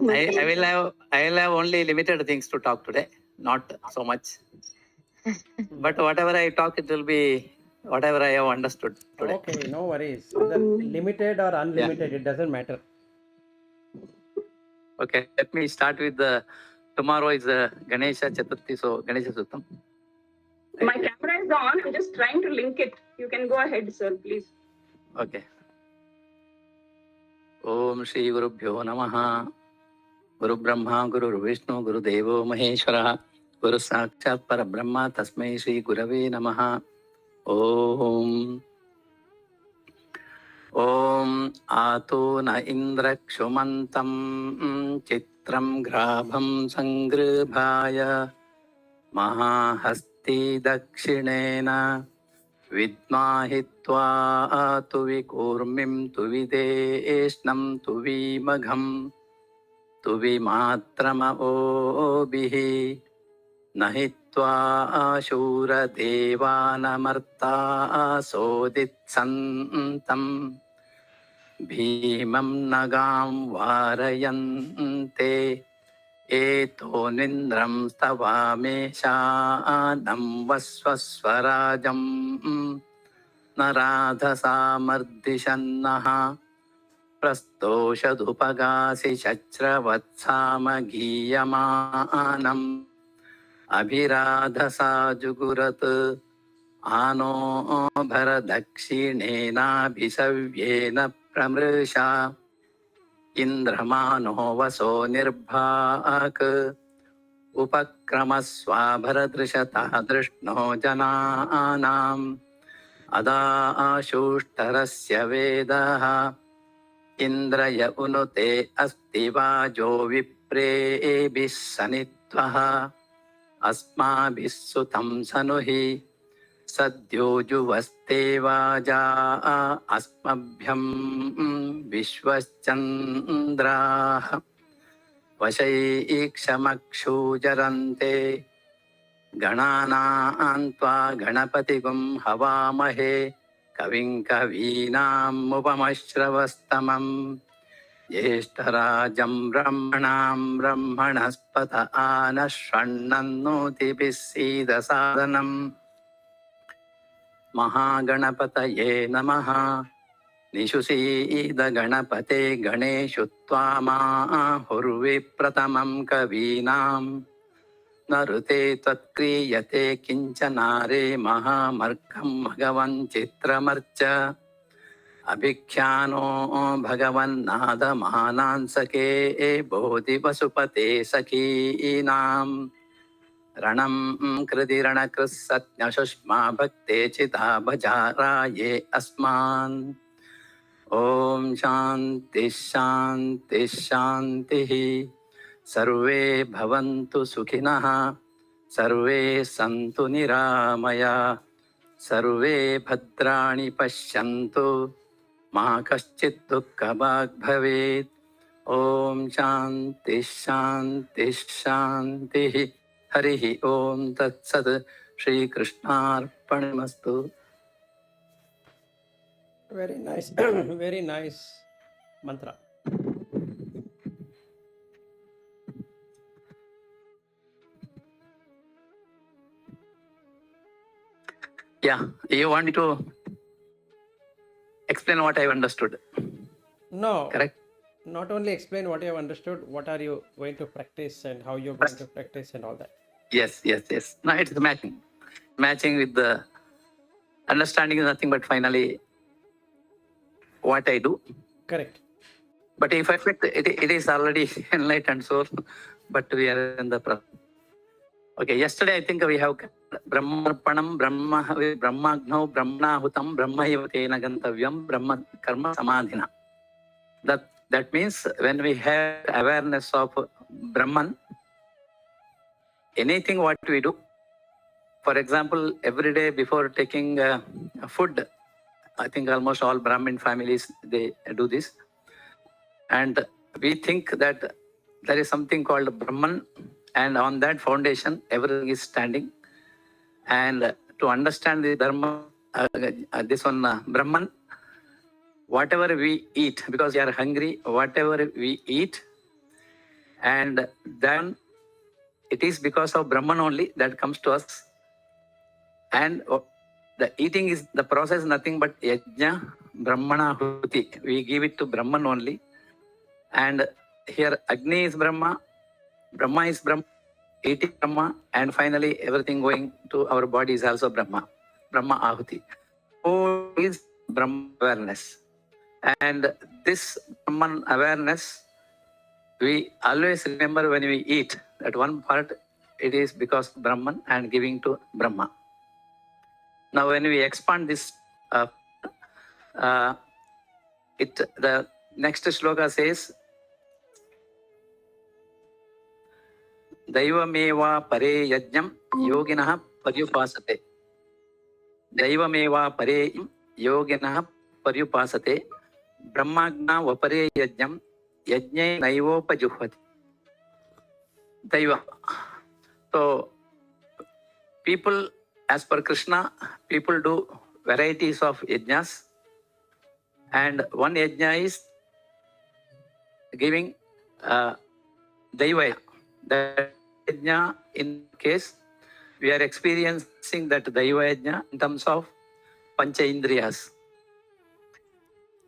I will have only limited things to talk today, not so much. But whatever I talk, it will be whatever I have understood today. Okay, no worries. Whether limited or unlimited, it doesn't matter. Okay, let me start with tomorrow is Ganesha Chaturthi, so Ganesha Suttam. My camera is on. I'm just trying to link it. You can go ahead, sir, please. Okay. Om Shri Guru Bhyo Namaha. Guru Brahma, Guru Vishnu, Guru Devo Maheshwara. Guru Sakshat Parabrahma, Tasmai Shri Gurave Namaha. Om. Om Ato Na Indra Kshumantam Chitram Grabham Sangribhaya Mahahasti Dakshinena Vidmahitva Tuvikurmim Tuvideshnam Tuvimagham Tuvimatrama Obihi Nahitva Ashura Devanamarta Soditsantam Bhimam Nagam Varayante Eto Nindram Stavameshanam Vasvasvarajam Naradha Samardishannaha Prastoshadupagasi Shachravatsamaghiyamanam Abhiradhasa Jugurat Ano Bharadakshina Bhisavyena Pramrisha Indramano Vaso Nirbhak Upakramasva Bharadrishata Drishno Jananam Ada Ashustarasya Vedaha Indraya Unute Astivajo Vipre Bisanitvaha Asma Bisutam Sanuhi Sadyo Juvaste Vaja Asmabhyam Vishwaschandraha Vasai Ikshamakshu Jarante Ganana Antva Ganapatigum Havamahe Kavin Kavinam Upamashravastamam Yeshtarajam Brahmanam Brahmanaspata Anashvannannoti Bisida Sadhanam Mahaganapataye Namaha Nishusidha Ganapate Ganeshuttvama Hurvi Pratamam Kavinam Narute Tatkriyate Kinchanare Mahamarkam Bhagavan Chitramarcha Abhikhyano Bhagavan Nada Mahanansake Bodhi Vasupate Sakinam Ranam Kridirana Krisatnya Shushma Bhakte Chita Bhajaraye Asman Om Shanti Shanti Shanti Sarve Bhavantu Sukhinaha Sarve Santu Niramaya Sarve Bhadrani Pashyantu Ma Kaschit Dukkha Bhag Bhavet Om Shanti Shanti Shanti Harihi Om Tat Sat Shri Krishnarpanamastu. Very nice. Very nice mantra. Yeah, you want me to explain what I understood? No. Correct? Not only explain what you have understood, what are you going to practice and how you're going to practice and all that. Yes. No, it's matching. Matching with the understanding is nothing but finally what I do. Correct. But if I fit, it is already enlightened soul, but we are in the process. Okay, yesterday I think we have Brahmarpanam, Brahmagno, Brahmanahutam, Brahmayavate Nagantavyam, Brahma Karma Samadhina. That means when we have awareness of Brahman, anything what we do, for example, every day before taking food, I think almost all Brahmin families, they do this. And we think that there is something called Brahman, and on that foundation, everything is standing. And to understand the Dharma, Brahman, whatever we eat, because we are hungry, whatever we eat, And then it is because of Brahman only that comes to us. And the eating is the process, nothing but yajna, brahmana huti. We give it to Brahman only. And here Agni is Brahma, Brahma is Brahma, eating Brahma, and finally everything going to our body is also Brahma, Brahma Ahuti. Who is Brahma awareness. And this Brahman awareness, we always remember when we eat that one part, it is because of Brahman and giving to Brahma. Now, when we expand this, the next shloka says, Daivameva pare yajnam yoginah paryupasate. Daivameva pare yoginah paryupasate. Brahmagna vapare yajnam yajne naivopajuhvati. Daiva. So, people, as per Krishna, people do varieties of yajnas. And one yajna is giving Daiva. The yajna, in case, we are experiencing that Daiva yajna in terms of Pancha Indriyas.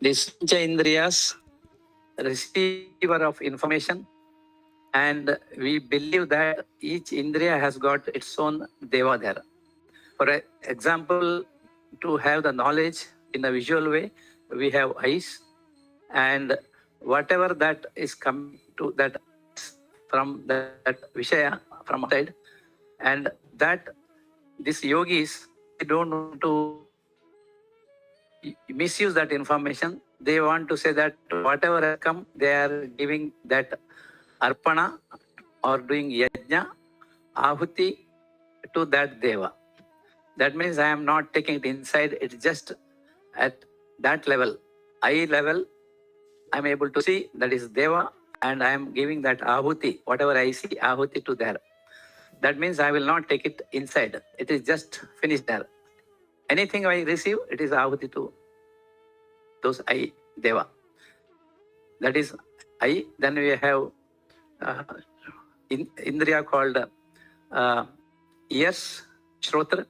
These Pancha Indriyas, receiver of information, and we believe that each Indriya has got its own Deva there. For example, to have the knowledge in a visual way, we have eyes, and whatever that is coming to that from that Vishaya from outside, and that these yogis, they don't want to misuse that information. They want to say that whatever has come, they are giving that arpana or doing yajna, ahuti to that deva. That means I am not taking it inside, it's just at that level, eye level, I am able to see that is deva, and I am giving that ahuti, whatever I see, ahuti to there. That means I will not take it inside. It is just finished there. Anything I receive, it is ahuti to those I, deva. That is I. Then we have Indriya called ears, shrotra.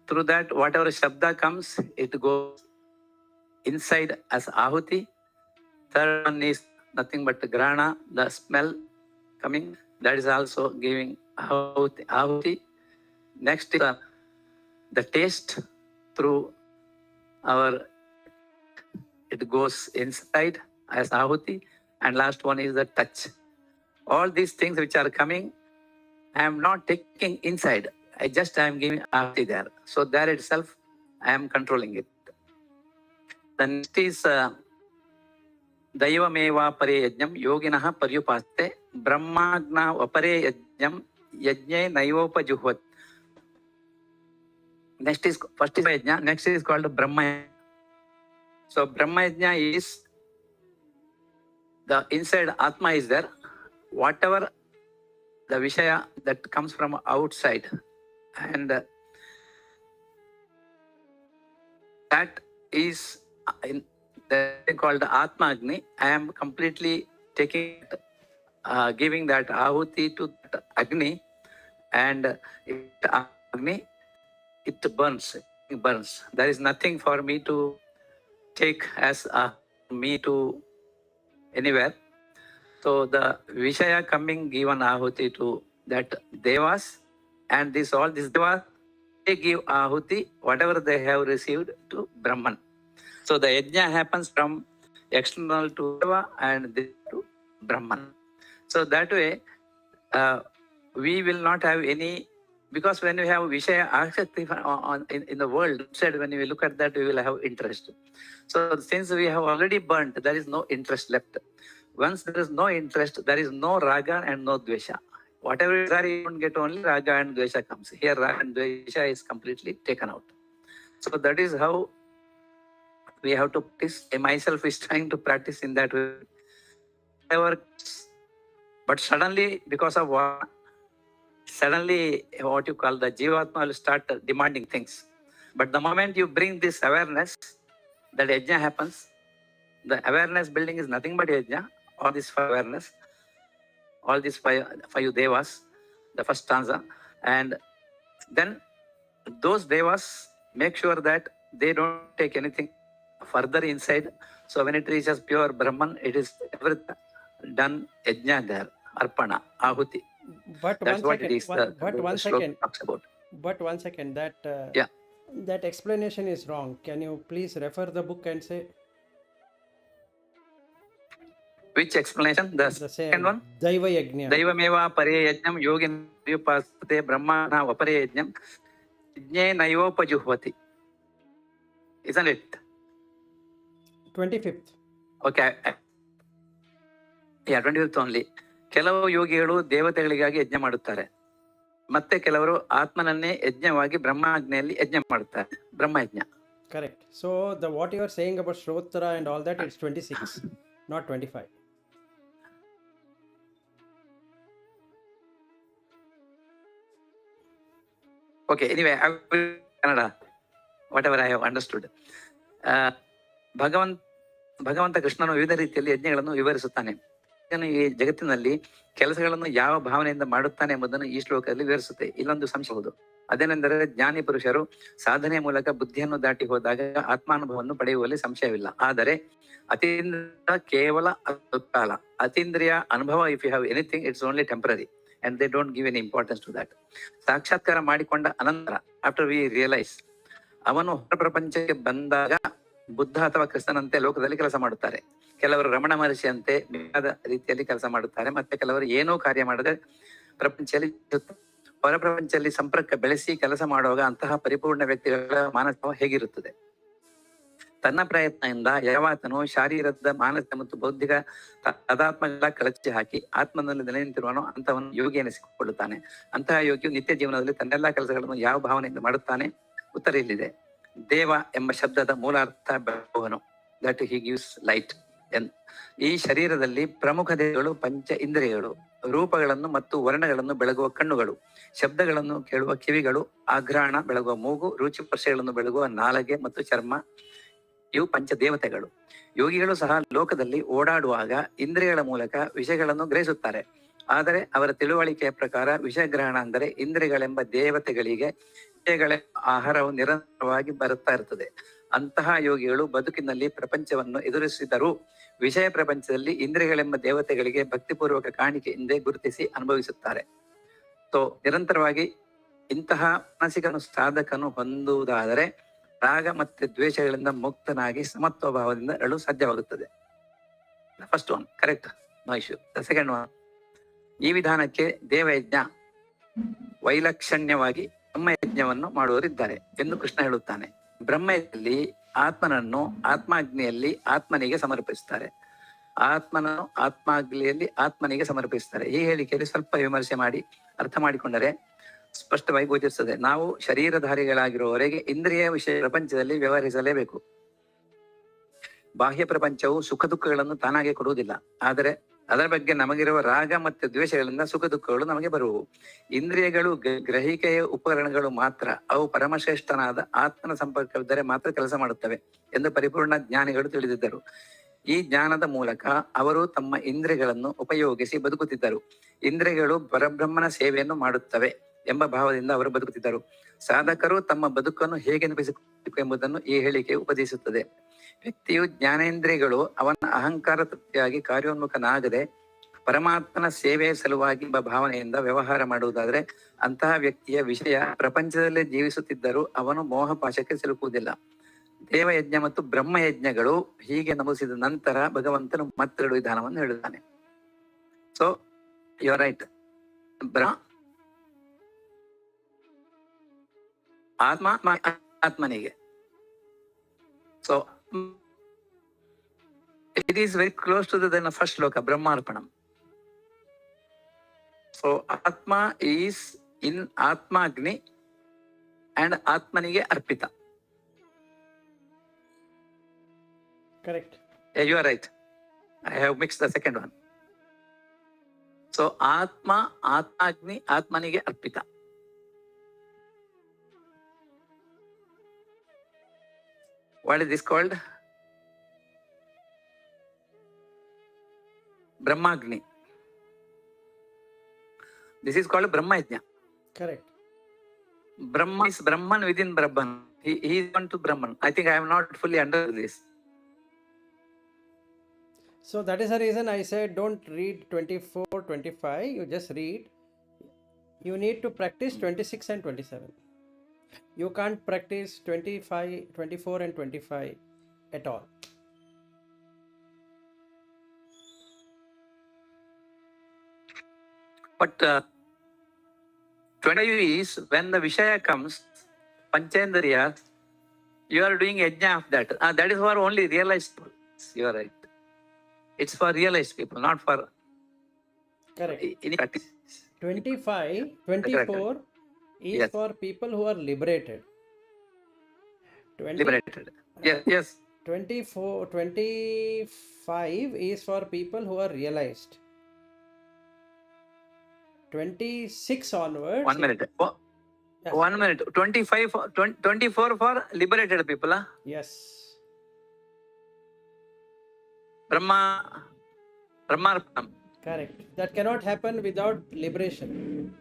Through that, whatever shabda comes, it goes inside as ahuti. Third one is nothing but grana, the smell coming. That is also giving ahuti. Next is the taste through our, it goes inside as ahuti. And last one is the touch. All these things which are coming, I am not taking inside. I am giving ahuti there. So there itself, I am controlling it. The next is Daivameva pare yajnam yoginah paryupaste brahmagna vapare yajnam yajne naivopajuhvat. Next is, first is yajna, next is called Brahma. So Brahma yajna is the inside Atma is there. Whatever the Vishaya that comes from outside, and that is in called Atma Agni. I am completely taking, giving that ahuti to that Agni, and Agni, it burns. There is nothing for me to take as me to anywhere. So the Vishaya coming given ahuti to that devas, and all these devas, they give ahuti, whatever they have received, to Brahman. So the yajna happens from external to deva and to Brahman. So that way, we will not have any, because when we have Vishaya Akshakti in the world, said when we look at that, we will have interest. So since we have already burnt, there is no interest left. Once there is no interest, there is no raga and no dvesha. Whatever desire you don't get, only raga and dvesha comes. Here raga and dvesha is completely taken out. So that is how we have to practice. I myself is trying to practice in that way. But suddenly, because of what? Suddenly, what you call the Jivatma will start demanding things. But the moment you bring this awareness, that yajna happens. The awareness building is nothing but yajna, or this awareness. all these five devas, the first stanza, and then those devas make sure that they don't take anything further inside. So when it reaches pure Brahman, it is everything done yajna there, arpana, ahuti. But That's what it is. but The one shloka second. talks about. But 1 second, Yeah. that explanation is wrong. Can you please refer the book and say Which explanation? The the second same? one. Daiva Yajna. Daivameva pare yajnam yogin upasate brahmana vapare yajnam yajne nayopajuhvati. Isn't it? 25th. Okay. Yeah, 25th only. ಕೆಲವು ಯೋಗಿಗಳು ದೇವತೆಗಳಿಗಾಗಿ ಯಜ್ಞ ಮಾಡುತ್ತಾರೆ, ಮತ್ತೆ ಕೆಲವರು ಆತ್ಮನನ್ನೇ ಯಜ್ಞವಾಗಿ ಬ್ರಹ್ಮಾಜ್ಞೆಯಲ್ಲಿ ಯಜ್ಞ ಮಾಡುತ್ತಾರೆ, ಬ್ರಹ್ಮಯಜ್ಞ. Correct. So what you are saying about Shrotra and all that, it's 26, not 25. Okay, anyway, I will Kannada, whatever I have understood. ಭಗವಂತ ಕೃಷ್ಣನು ವಿವಿಧ ರೀತಿಯಲ್ಲಿ ಯಜ್ಞಗಳನ್ನು ವಿವರಿಸುತ್ತಾನೆ. ಈ ಜಗತ್ತಿನಲ್ಲಿ ಕೆಲಸಗಳನ್ನು ಯಾವ ಭಾವನೆಯಿಂದ ಮಾಡುತ್ತಾನೆ ಎಂಬುದನ್ನು ಈ ಶ್ಲೋಕದಲ್ಲಿ ವಿವರಿಸುತ್ತೆ. ಇಲ್ಲೊಂದು ಸಂಶಯಬಹುದು, ಅದೇನೆಂದರೆ ಜ್ಞಾನಿ ಪುರುಷರು ಸಾಧನೆಯ ಮೂಲಕ ಬುದ್ಧಿಯನ್ನು ದಾಟಿ ಹೋದಾಗ ಆತ್ಮಾನುಭವವನ್ನು ಪಡೆಯುವಲ್ಲಿ ಸಂಶಯವಿಲ್ಲ. ಆದರೆ ಅತೀಂದ್ರಿಯ ಕೇವಲ ಕಾಲ, ಅತೀಂದ್ರಿಯ ಅನುಭವ, if you have anything, it's only temporary and they don't give any importance to that. ಸಾಕ್ಷಾತ್ಕಾರ ಮಾಡಿಕೊಂಡ ಅನಂತರ, ಆಫ್ಟರ್ ವಿ ರಿಯಲೈಸ್, ಅವನು ಹೊರ ಪ್ರಪಂಚಕ್ಕೆ ಬಂದಾಗ ಬುದ್ಧ ಅಥವಾ ಕ್ರಿಸ್ತನಂತೆ ಲೋಕದಲ್ಲಿ ಕೆಲಸ ಮಾಡುತ್ತಾರೆ. ಕೆಲವರು ರಮಣ ಮಹರ್ಷಿಯಂತೆ ಬೇಕಾದ ರೀತಿಯಲ್ಲಿ ಕೆಲಸ ಮಾಡುತ್ತಾರೆ, ಮತ್ತೆ ಕೆಲವರು ಏನೂ ಕಾರ್ಯ ಮಾಡದೆ ಪ್ರಪಂಚದಲ್ಲಿ ಹೊರ ಪ್ರಪಂಚದಲ್ಲಿ ಸಂಪರ್ಕ ಬೆಳೆಸಿ ಕೆಲಸ ಮಾಡುವಾಗ ಅಂತಹ ಪರಿಪೂರ್ಣ ವ್ಯಕ್ತಿಗಳ ಮಾನಸ ಹೇಗಿರುತ್ತದೆ? ತನ್ನ ಪ್ರಯತ್ನದಿಂದ ಯಾವಾತನು ಶಾರೀರದ, ಮಾನಸಿಕ ಮತ್ತು ಬೌದ್ಧಿಕ ತಾದಾತ್ಮಗಳ ಕಳಚಿ ಹಾಕಿ ಆತ್ಮನಲ್ಲಿ ನೆಲೆ ನಿಂತಿರುವನು ಅಂತವನು ಯೋಗಿ ಎನಿಸಿಕೊಳ್ಳುತ್ತಾನೆ. ಅಂತಹ ಯೋಗಿಯು ನಿತ್ಯ ಜೀವನದಲ್ಲಿ ತನ್ನೆಲ್ಲಾ ಕೆಲಸಗಳನ್ನು ಯಾವ ಭಾವನೆಯಿಂದ ಮಾಡುತ್ತಾನೆ? ಉತ್ತರ ಇಲ್ಲಿದೆ. ದೇವ ಎಂಬ ಶಬ್ದದ ಮೂಲಾರ್ಥ ಬೆಳಗುವನು, ದಟ್ ಹಿ ಗಿವ್ಸ್ ಲೈಟ್. ಈ ಶರೀರದಲ್ಲಿ ಪ್ರಮುಖ ದೇಹಗಳು ಪಂಚ ಇಂದ್ರಿಯಗಳು, ರೂಪಗಳನ್ನು ಮತ್ತು ವರ್ಣಗಳನ್ನು ಬೆಳಗುವ ಕಣ್ಣುಗಳು, ಶಬ್ದಗಳನ್ನು ಕೇಳುವ ಕಿವಿಗಳು, ಆಘ್ರಾಣ ಬೆಳಗುವ ಮೂಗು, ರುಚಿ ಸ್ಪರ್ಶಗಳನ್ನು ಬೆಳಗುವ ನಾಲಗೆ ಮತ್ತು ಚರ್ಮ, ಇವು ಪಂಚದೇವತೆಗಳು. ಯೋಗಿಗಳು ಸಹ ಲೋಕದಲ್ಲಿ ಓಡಾಡುವಾಗ ಇಂದ್ರಿಯಗಳ ಮೂಲಕ ವಿಷಯಗಳನ್ನು ಗ್ರಹಿಸುತ್ತಾರೆ. ಆದರೆ ಅವರ ತಿಳುವಳಿಕೆಯ ಪ್ರಕಾರ ವಿಷಯಗ್ರಹಣ ಅಂದರೆ ಇಂದ್ರಿಯಗಳೆಂಬ ದೇವತೆಗಳಿಗೆ ವಿಷಯಗಳ ಆಹಾರವು ನಿರಂತರವಾಗಿ ಬರುತ್ತಾ ಇರುತ್ತದೆ. ಅಂತಹ ಯೋಗಿಗಳು ಬದುಕಿನಲ್ಲಿ ಪ್ರಪಂಚವನ್ನು ಎದುರಿಸಿದರೂ ವಿಷಯ ಪ್ರಪಂಚದಲ್ಲಿ ಇಂದ್ರಿಯಗಳೆಂಬ ದೇವತೆಗಳಿಗೆ ಭಕ್ತಿಪೂರ್ವಕ ಕಾಣಿಕೆಯಿಂದ ಗುರುತಿಸಿ ಅನುಭವಿಸುತ್ತಾರೆ. ಸೊ ನಿರಂತರವಾಗಿ ಇಂತಹ ಮಾನಸಿಕ ಸಾಧಕನು ಹೊಂದುವುದಾದರೆ ರಾಗ ಮತ್ತೆ ದ್ವೇಷಗಳಿಂದ ಮುಕ್ತನಾಗಿ ಸಮತ್ವ ಭಾವದಿಂದ ಅರಳು ಸಾಧ್ಯವಾಗುತ್ತದೆ. First one correct, no issue. The second one, ಈ ವಿಧಾನಕ್ಕೆ ದೇವಯಜ್ಞ ವೈಲಕ್ಷಣ್ಯವಾಗಿ ಬ್ರಹ್ಮಯಜ್ಞವನ್ನು ಮಾಡುವವರಿದ್ದಾರೆ ಎಂದು ಕೃಷ್ಣ ಹೇಳುತ್ತಾನೆ. ಬ್ರಹ್ಮಯಜ್ಞದಲ್ಲಿ ಆತ್ಮನನ್ನು ಆತ್ಮಾಗ್ನಿಯಲ್ಲಿ ಆತ್ಮನಿಗೆ ಸಮರ್ಪಿಸುತ್ತಾರೆ, ಆತ್ಮನನ್ನು ಆತ್ಮಾಗ್ನಿಯಲ್ಲಿ ಆತ್ಮನಿಗೆ ಸಮರ್ಪಿಸುತ್ತಾರೆ. ಈ ಹೇಳಿಕೆಯಲ್ಲಿ ಸ್ವಲ್ಪ ವಿಮರ್ಶೆ ಮಾಡಿ ಅರ್ಥ ಮಾಡಿಕೊಂಡರೆ ಸ್ಪಷ್ಟವಾಗಿ ಗೋಚರಿಸುತ್ತದೆ. ನಾವು ಶರೀರಧಾರಿಗಳಾಗಿರುವವರೆಗೆ ಇಂದ್ರಿಯ ವಿಷಯ ಪ್ರಪಂಚದಲ್ಲಿ ವ್ಯವಹರಿಸಲೇಬೇಕು. ಬಾಹ್ಯ ಪ್ರಪಂಚವು ಸುಖ ದುಃಖಗಳನ್ನು ತಾನಾಗೆ ಕೊಡುವುದಿಲ್ಲ, ಆದರೆ ಅದರ ಬಗ್ಗೆ ನಮಗಿರುವ ರಾಗ ಮತ್ತು ದ್ವೇಷಗಳಿಂದ ಸುಖ ದುಃಖಗಳು ನಮಗೆ ಬರುವು. ಇಂದ್ರಿಯಗಳು ಗ್ರಹಿಕೆಯ ಉಪಕರಣಗಳು ಮಾತ್ರ, ಅವು ಪರಮಶ್ರೇಷ್ಠನಾದ ಆತ್ಮನ ಸಂಪರ್ಕವಿದ್ದರೆ ಮಾತ್ರ ಕೆಲಸ ಮಾಡುತ್ತವೆ ಎಂದು ಪರಿಪೂರ್ಣ ಜ್ಞಾನಿಗಳು ತಿಳಿದಿದ್ದರು. ಈ ಜ್ಞಾನದ ಮೂಲಕ ಅವರು ತಮ್ಮ ಇಂದ್ರಿಯಗಳನ್ನು ಉಪಯೋಗಿಸಿ ಬದುಕುತ್ತಿದ್ದರು. ಇಂದ್ರಿಯಗಳು ಪರಬ್ರಹ್ಮನ ಸೇವೆಯನ್ನು ಮಾಡುತ್ತವೆ ಎಂಬ ಭಾವದಿಂದ ಅವರು ಬದುಕುತ್ತಿದ್ದರು. ಸಾಧಕರು ತಮ್ಮ ಬದುಕನ್ನು ಹೇಗೆ ನೆನಪಿಸಿಕೊಳ್ಳಬೇಕು ಎಂಬುದನ್ನು ಈ ಹೇಳಿಕೆ ಉಪದೇಶಿಸುತ್ತದೆ. ವ್ಯಕ್ತಿಯು ಜ್ಞಾನೇಂದ್ರಿಯಗಳು ಅವನ ಅಹಂಕಾರ ತೃಪ್ತಿಯಾಗಿ ಕಾರ್ಯೋನ್ಮುಖನಾಗದೆ ಪರಮಾತ್ಮನ ಸೇವೆಯ ಸಲುವಾಗಿ ಎಂಬ ಭಾವನೆಯಿಂದ ವ್ಯವಹಾರ ಮಾಡುವುದಾದರೆ ಅಂತಹ ವ್ಯಕ್ತಿಯ ವಿಷಯ ಪ್ರಪಂಚದಲ್ಲೇ ಜೀವಿಸುತ್ತಿದ್ದರೂ ಅವನು ಮೋಹಪಾಶಕ್ಕೆ ಸಿಲುಕುವುದಿಲ್ಲ. ದೇವಯಜ್ಞ ಮತ್ತು ಬ್ರಹ್ಮಯಜ್ಞಗಳು ಹೀಗೆ ನಮೂಸಿದ ನಂತರ ಭಗವಂತನು ಮತ್ತೆರಡು ವಿಧಾನವನ್ನು ಹೇಳುತ್ತಾನೆ. So you are right. ಆತ್ಮನಿಗೆ. So it is very close to the first shloka, Brahmarpanam. So Atma is in Atma Agni and Atmanige Arpita. Correct. Yeah, you are right. I have mixed the second one. So Atma, Atma Agni, Atmanige Arpita. What is this called? Brahmagni. This is called Brahma Yajna. Correct. Brahma is Brahman within Brahman. He is one to Brahman. I think I have not fully understood this. So that is the reason I said don't read 24, 25. You just read. You need to practice 26 and 27. You can't practice 25, 24 and 25 at all. But 25 is when the Vishaya comes, Panchendriya, you are doing yajna of that. That is for only realized people. You are right. It's for realized people, not for Correct. any practice. 25, 24 is Yes. for people who are liberated. Liberated. Yes. 24, 25 is for people who are realized. 26 onwards. 1 minute. Yes. 1 minute. 25, 24 for liberated people. Huh? Yes. Brahmarpanam. Correct. That cannot happen without liberation.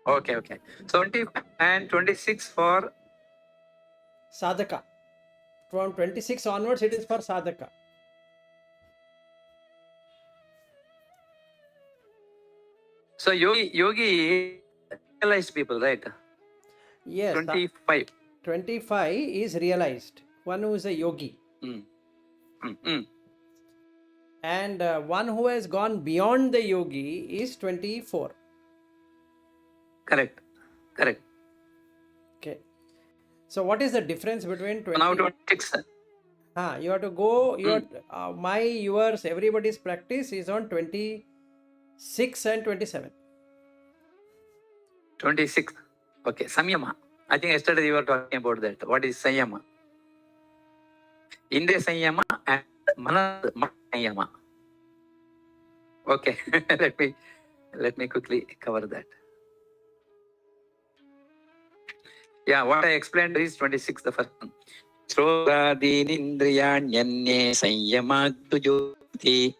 Okay. So 25 and 26 for Sadhaka. From 26 onwards, it is for sadhaka. so yogi realized people, right? Yes. 25. 25 is realized. One who is a yogi. And one who has gone beyond the yogi is 24. Correct. Okay. So what is the difference between 20? Now 26. You have to go. Yours, everybody's practice is on 26 and 27. 26. Okay. Samyama. I think yesterday you were talking about that. What is Sanyama? Indriya Sanyama and Mana Sanyama. Okay. let me quickly cover that. Yeah, what I explained is 26, the first one. Shrodadin indriyanyanye sanyamagtu jyoti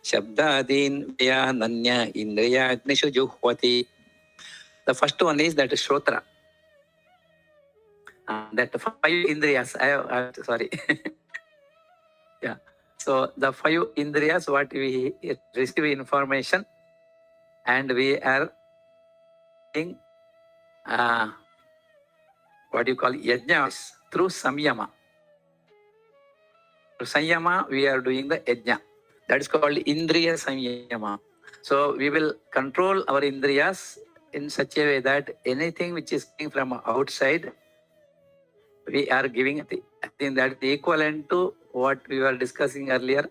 shabdadin vyananya indriyagnishu juhvati. The first one is that Shrotra. That 5 indriyas. Sorry. Yeah. So the 5 indriyas, what we receive information and we are doing what you call yajnas through samyama. Through samyama, we are doing the yajna. That is called indriya samyama. So we will control our indriyas in such a way that anything which is coming from outside, we are giving I think that is equivalent to what we were discussing earlier.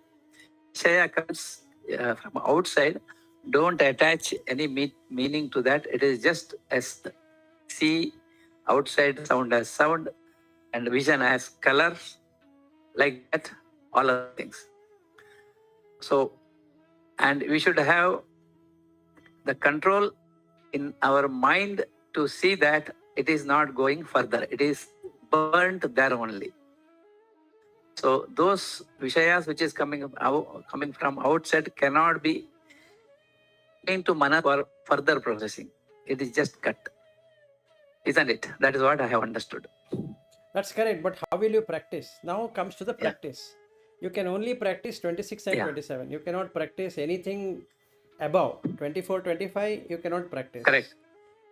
Shaya comes from outside. Don't attach any meaning to that. It is just as see outside sound as sound and vision as color, like that, all other things. So, and we should have the control in our mind to see that it is not going further. It is burnt there only. So those vishayas which is coming from outside cannot be into mana for further processing. It is just cut. Isn't it? That is what I have understood. That's correct. But how will you practice? Now comes to the practice. You can only practice 26 and 27. You cannot practice anything above 24, 25. You cannot practice. Correct.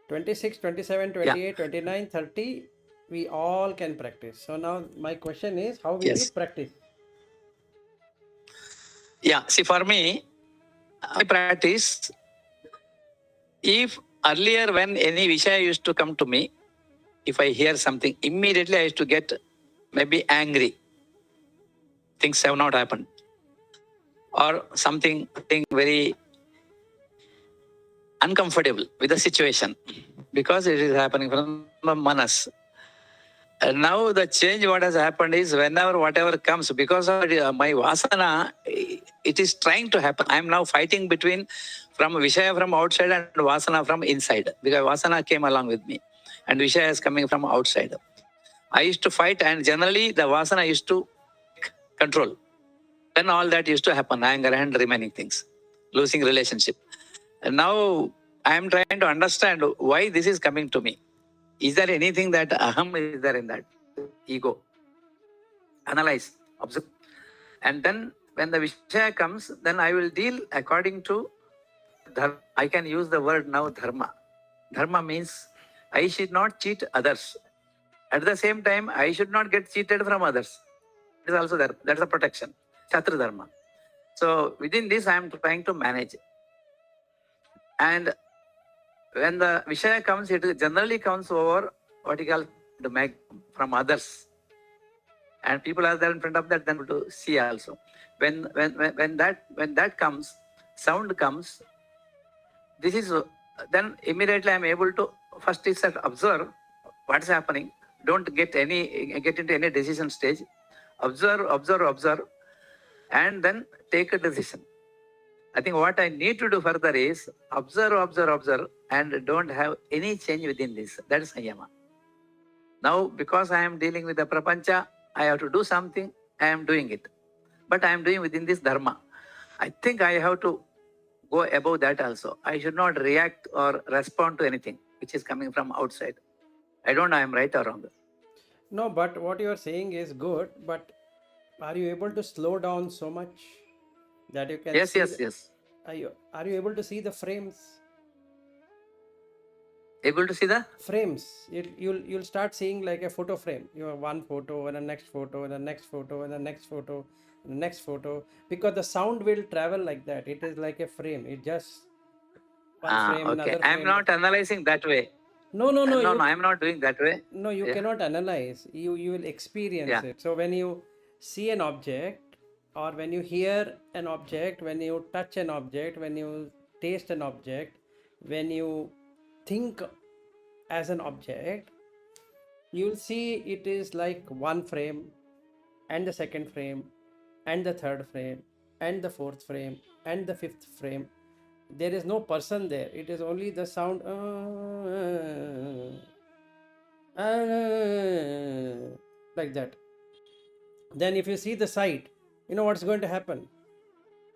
26, 27, 28, 29, 30. We all can practice. So now my question is, how will you practice? Yeah. See, for me, I practice. If earlier when any Vishaya used to come to me, if I hear something, immediately I used to get maybe angry. Things have not happened. Or something very uncomfortable with the situation because it is happening from manas. And now the change what has happened is whenever whatever comes, because of my vasana, it is trying to happen. I am now fighting between from Vishaya from outside and vasana from inside, because vasana came along with me and Vishaya is coming from outside. I used to fight and generally the vasana used to control. Then all that used to happen, anger and remaining things, losing relationship. Now I am trying to understand why this is coming to me. Is there anything that aham is there in that ego? Analyze, observe. And then when the Vishaya comes, then I will deal according to dharma. I can use the word now dharma. Dharma means I should not cheat others. At the same time, I should not get cheated from others. It is also there. That's a protection. Chatra dharma. So within this, I am trying to manage. And when the Vishaya comes, it generally comes over what you call the mag from others. And people are there in front of that, then to see also. When that comes, sound comes, this is then immediately I am able to first is that observe what is happening. Don't get into any decision stage. Observe, and then take a decision. I think what I need to do further is observe, and don't have any change within this. That is Sayama. Now, because I am dealing with the prapancha, I have to do something, I am doing it. But I am doing within this dharma. I think I have to go above that also. I should not react or respond to anything which is coming from outside. I don't know I am right or wrong. No, but what you are saying is good, but are you able to slow down so much that you can Yes, see? yes. Are you able to see the frames? Able to see the Frames. You'll start seeing like a photo frame. You have one photo and the next photo and the next photo and the next photo and the next photo, because the sound will travel like that. It is like a frame. It just one frame, okay. another I am frame. not analyzing that way. No. No, I am not doing that way. No, you cannot analyze. You will experience it. So when you see an object, or when you hear an object, when you touch an object, when you taste an object, when you think as an object, you'll see it is like one frame, and the second frame, and the third frame, and the fourth frame, and the fifth frame. There is no person there. It is only the sound. Like that. Then if you see the sight, you know what's going to happen.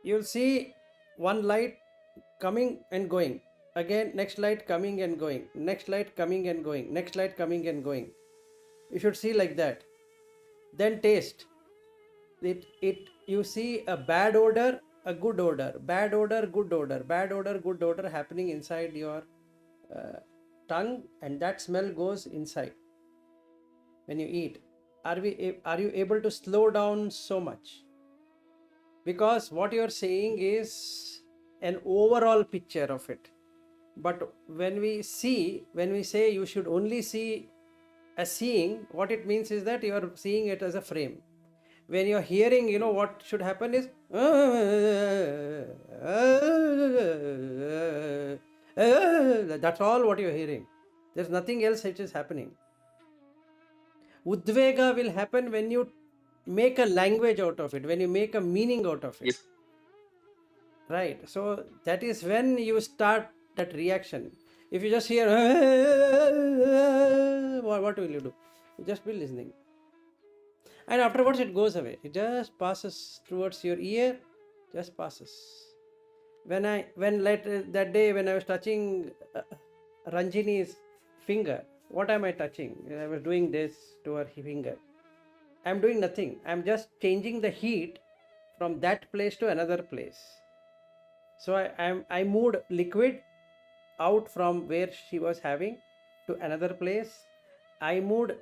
You'll see one light coming and going, again next light coming and going, next light coming and going, next light coming and going. You should see like that. Then taste it. You see a bad odor, a good odor, bad odor, good odor, bad odor, good odor happening inside your tongue, and that smell goes inside when you eat. Are you able to slow down so much? Because what you are saying is an overall picture of it. But when we say you should only see as seeing, what it means is that you are seeing it as a frame. When you are hearing, you know what should happen is that's all what you are hearing. There's nothing else which is happening. Udvega will happen when you make a language out of it, when you make a meaning out of it. Yes. Right. So that is when you start that reaction. If you just hear, what will you do? You just be listening. And afterwards it goes away. It just passes towards your ear, just passes. That day when I was touching Ranjini's finger, what am I touching? I was doing this to her finger. I'm doing nothing. I'm just changing the heat from that place to another place. So I moved liquid out from where she was having to another place. I moved,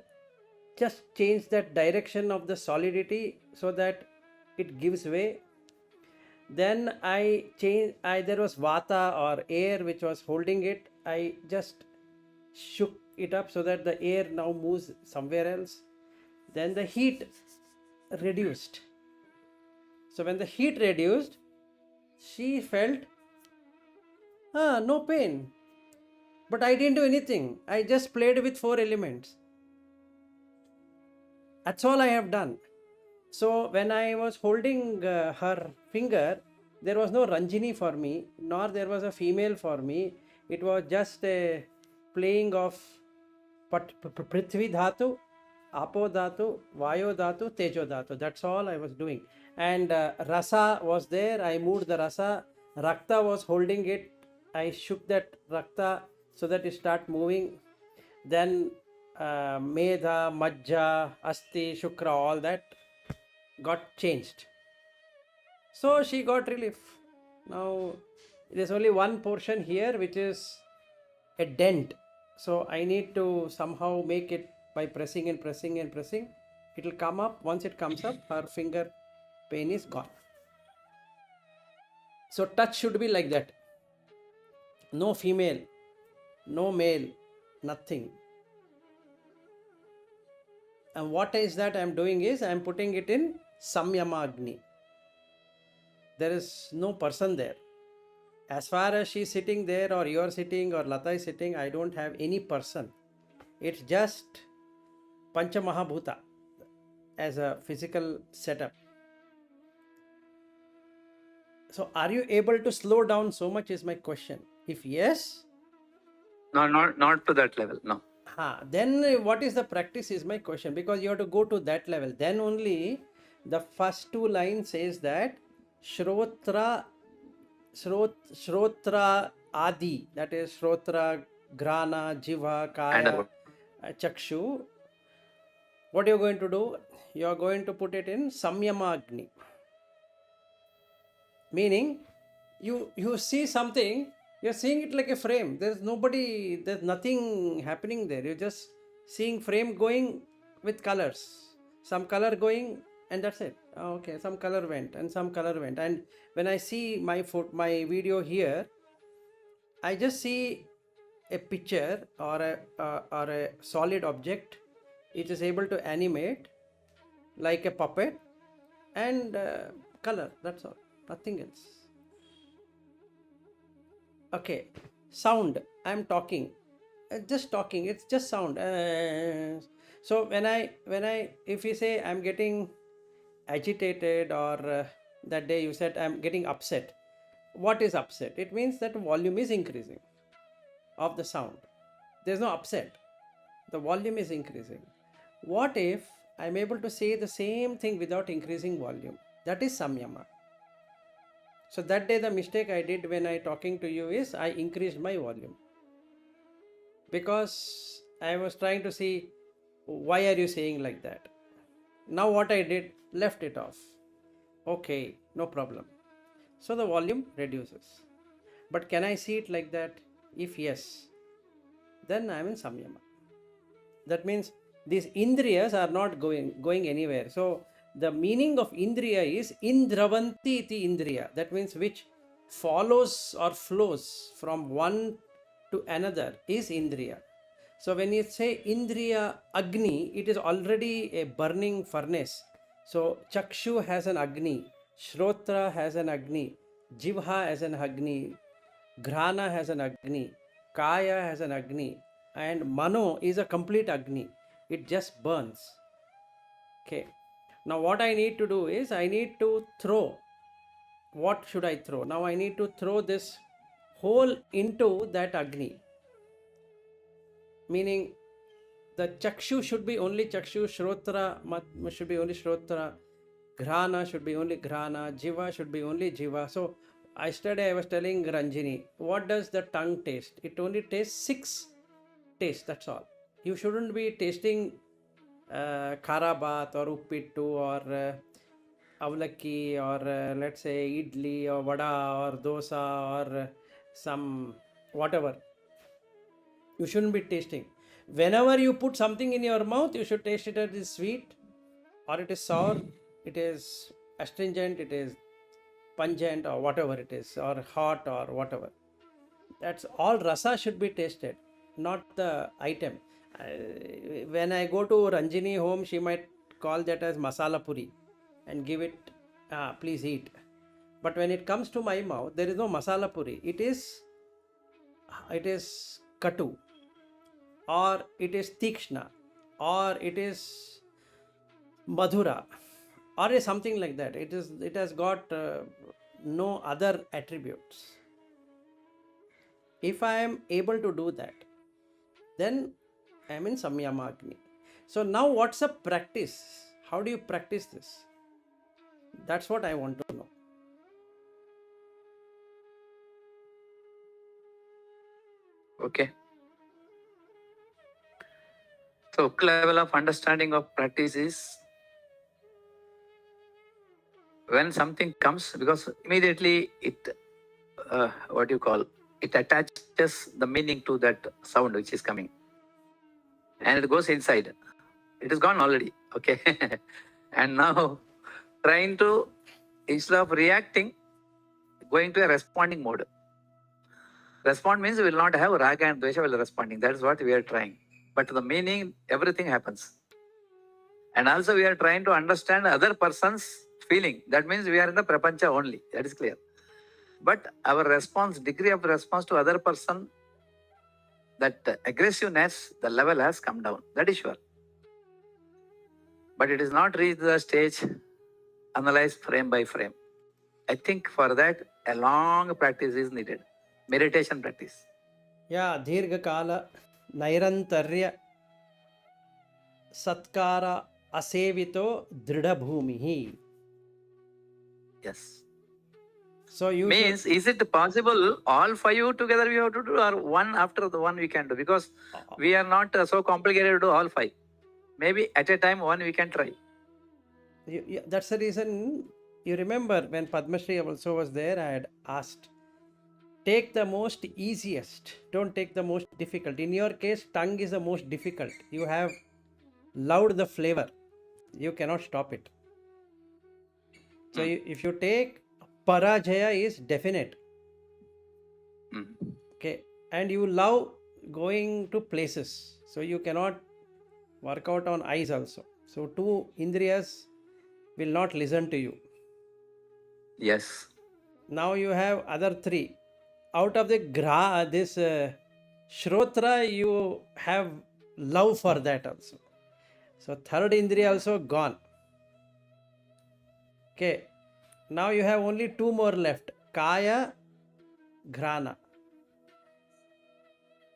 just change that direction of the solidity so that it gives way. Then there was vata or air which was holding it. I just shook it up so that the air now moves somewhere else. Then the heat reduced. So when the heat reduced, she felt no pain. But I didn't do anything. I just played with 4 elements. That's all I have done. So when I was holding her finger, there was no Ranjini for me, nor there was a female for me. It was just a playing of Prithvi Dhatu, Apo Dhatu, Vayo Dhatu, Tejo Dhatu. That's all I was doing. And Rasa was there. I moved the Rasa. Rakta was holding it. I shook that rakta so that it start moving. Then Medha, Majja, Asti, Shukra, all that got changed. So she got relief. Now there's only one portion here which is a dent. So I need to somehow make it by pressing and pressing and pressing. It will come up. Once it comes up, her finger pain is gone. So touch should be like that. No female, no male, nothing. And what is that I'm doing is I'm putting it in Samyama Agni. There is no person there. As far as she's sitting there, or you're sitting, or Lata is sitting, I don't have any person. It's just Pancha Mahabhuta as a physical setup. So are you able to slow down so much is my question. If yes, No, not to that level. No. then what is the practice is my question, because you have to go to that level. Then only the first two lines says that Shrotra Adi, that is Shrotra, Grana, Jiva, Kaya, Chakshu. What are you going to do? You are going to put it in Samyama Agni. Meaning, you see something, you're seeing it like a frame. There's nothing happening there. You're just seeing frame going with colors. Some color going, and that's it. Okay, some color went and some color went. And when I see my video here, I just see a picture or a solid object. It is able to animate like a puppet and color. That's all. Nothing else. Okay, sound. I'm talking. Just talking. It's just sound. So when I if you say I'm getting agitated, or that day you said I'm getting upset. What is upset? It means that volume is increasing of the sound. There's no upset. The volume is increasing. What if I'm able to say the same thing without increasing volume? That is samyama. So that day the mistake I did when I talking to you is I increased my volume, because I was trying to see why are you saying like that. Now what I did, left it off. Okay, no problem. So the volume reduces. But can I see it like that? If yes, then I am in samyama. That means these indriyas are not going anywhere. So the meaning of indriya is indravanti iti indriya. That means which follows or flows from one to another is indriya. So when you say indriya agni, it is already a burning furnace. So chakshu has an agni, shrotra has an agni, jivha has an agni, grana has an agni, kaya has an agni, and mano is a complete agni. It just burns. Okay. Now what I need to do is I need to throw. What should I throw? Now I need to throw this whole into that agni. Meaning the chakshu should be only chakshu, shrotra should be only shrotra, grana should be only grana, jiva should be only jiva. So yesterday I was telling Ranjini, what does the tongue taste? It only tastes 6 tastes, that's all. You shouldn't be tasting kharabat or uppittu or avlaki or let's say idli or vada or dosa or some whatever. You shouldn't be tasting. Whenever you put something in your mouth, you should taste it as is sweet, or it is sour, it is astringent, it is pungent, or whatever it is, or hot, or whatever. That's all. Rasa should be tasted, not the item. When I go to Ranjini home, she might call that as masala puri and give it, please eat. But when it comes to my mouth, there is no masala puri. It is katu, or it is tikshna, or it is madhura, or is something like that. It has got no other attributes. If I am able to do that, then I am in samyama agni. So now what's the practice? How do you practice this? That's what I want to know. Okay. So, hook level of understanding of practice is when something comes, because immediately it, what do you call, it attaches the meaning to that sound which is coming, and it goes inside. It is gone already. Okay. And now trying to, instead of reacting, going to a responding mode. Respond means we will not have raga and dvesha while responding. That is what we are trying. But the meaning, everything happens. And also we are trying to understand other person's feeling. That means we are in the prapancha only. That is clear. But our response, degree of response to other person, that aggressiveness, the level has come down. That is sure. But it is not reached the stage, analyze frame by frame. I think for that, a long practice is needed. Meditation practice. Yeah, Dhirgakala, Nairantarya, Satkara, Asevito, Dridha Bhumihi. Yes. So you Means, is it possible all five together we have to do, or one after the one we can do? Because we are not so complicated to do all five. Maybe at a time one we can try. That's the reason, you remember when Padma Shri also was there, I had asked, take the most easiest, don't take the most difficult. In your case, tongue is the most difficult. You have loved the flavor, you cannot stop it. So if you take Parajaya is definite. Okay, and you love going to places, so you cannot work out on eyes also. So two Indriyas will not listen to you. Yes. Now you have other three. Out of the Shrotra, you have love for that also. So third Indriya also gone. Okay. Now you have only two more left. Kaya, Grana.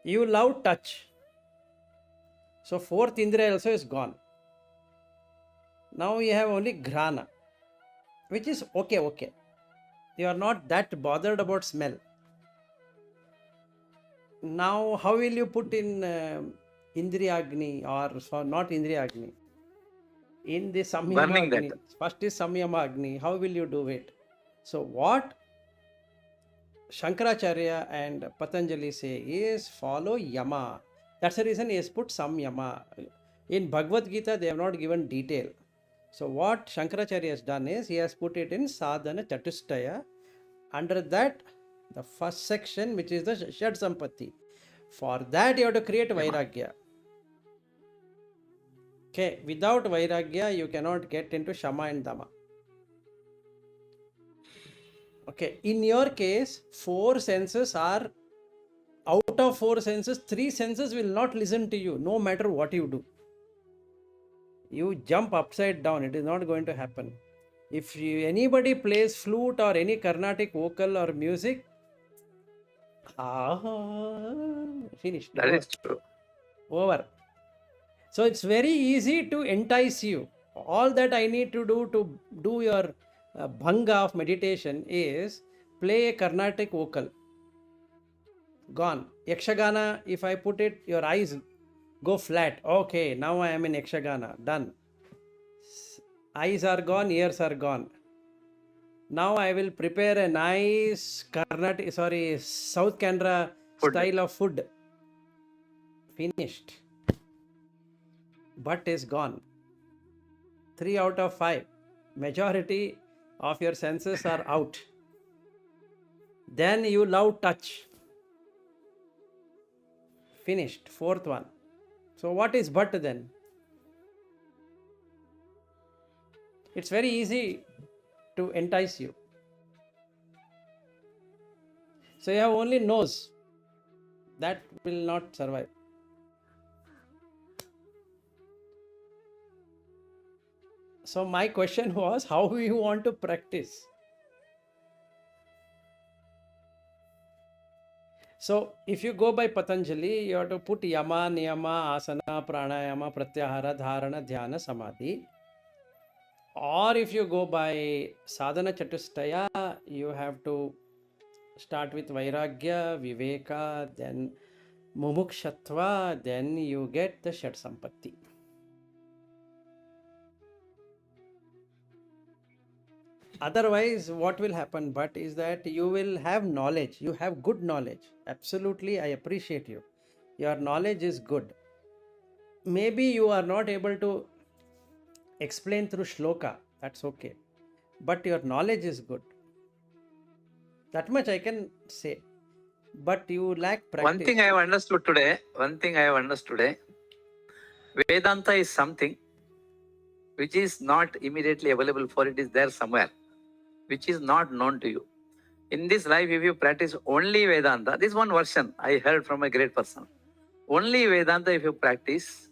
You love touch. So fourth Indriya also is gone. Now you have only Grana, which is okay. You are not that bothered about smell. Now how will you put in Indriyagni, or not Indriyagni? In the Samyama Agni. First is Samyama Agni. How will you do it? So what Shankaracharya and Patanjali say is follow Yama. That's the reason he has put Samyama. In Bhagvadgita they have not given detail. So what Shankaracharya has done is he has put it in Sadhana Chatustaya. Under that, the first section, which is the Shad Sampatti. For that you have to create Vairagya. Okay, without Vairagya you cannot get into Shama and Dama. Okay, in your case, four senses are, out of four senses, three senses will not listen to you, no matter what you do. You jump upside down, it is not going to happen. If anybody plays flute or any Carnatic vocal or music, finished. That is true. Over. So it's very easy to entice you. All that I need to do your bhanga of meditation is play a Carnatic vocal. Gone. Yakshagana, if I put it, your eyes go flat. Okay, now I am in Yakshagana. Done. Eyes are gone, ears are gone. Now I will prepare a nice South Canara style of food. Finished. But is gone. 3 out of 5. Majority of your senses are out. Then you love touch. Finished. Fourth one. So what is but then? It's very easy to entice you. So you have only nose. That will not survive. So my question was, how do you want to practice? So if you go by Patanjali, you have to put Yama, Niyama, Asana, Pranayama, Pratyahara, Dharana, Dhyana, Samadhi. Or if you go by Sadhana Chatustaya, you have to start with Vairagya, Viveka, then Mumukshatva, then you get the Shat Sampatti. Otherwise, what will happen but is that you will have knowledge. You have good knowledge. Absolutely, I appreciate you. Your knowledge is good. Maybe you are not able to explain through shloka. That's okay. But your knowledge is good. That much I can say. But you lack practice. One thing I have understood today, Vedanta is something which is not immediately available for it is there somewhere, which is not known to you. In this life, if you practice only Vedanta, this one version I heard from a great person. Only Vedanta, if you practice,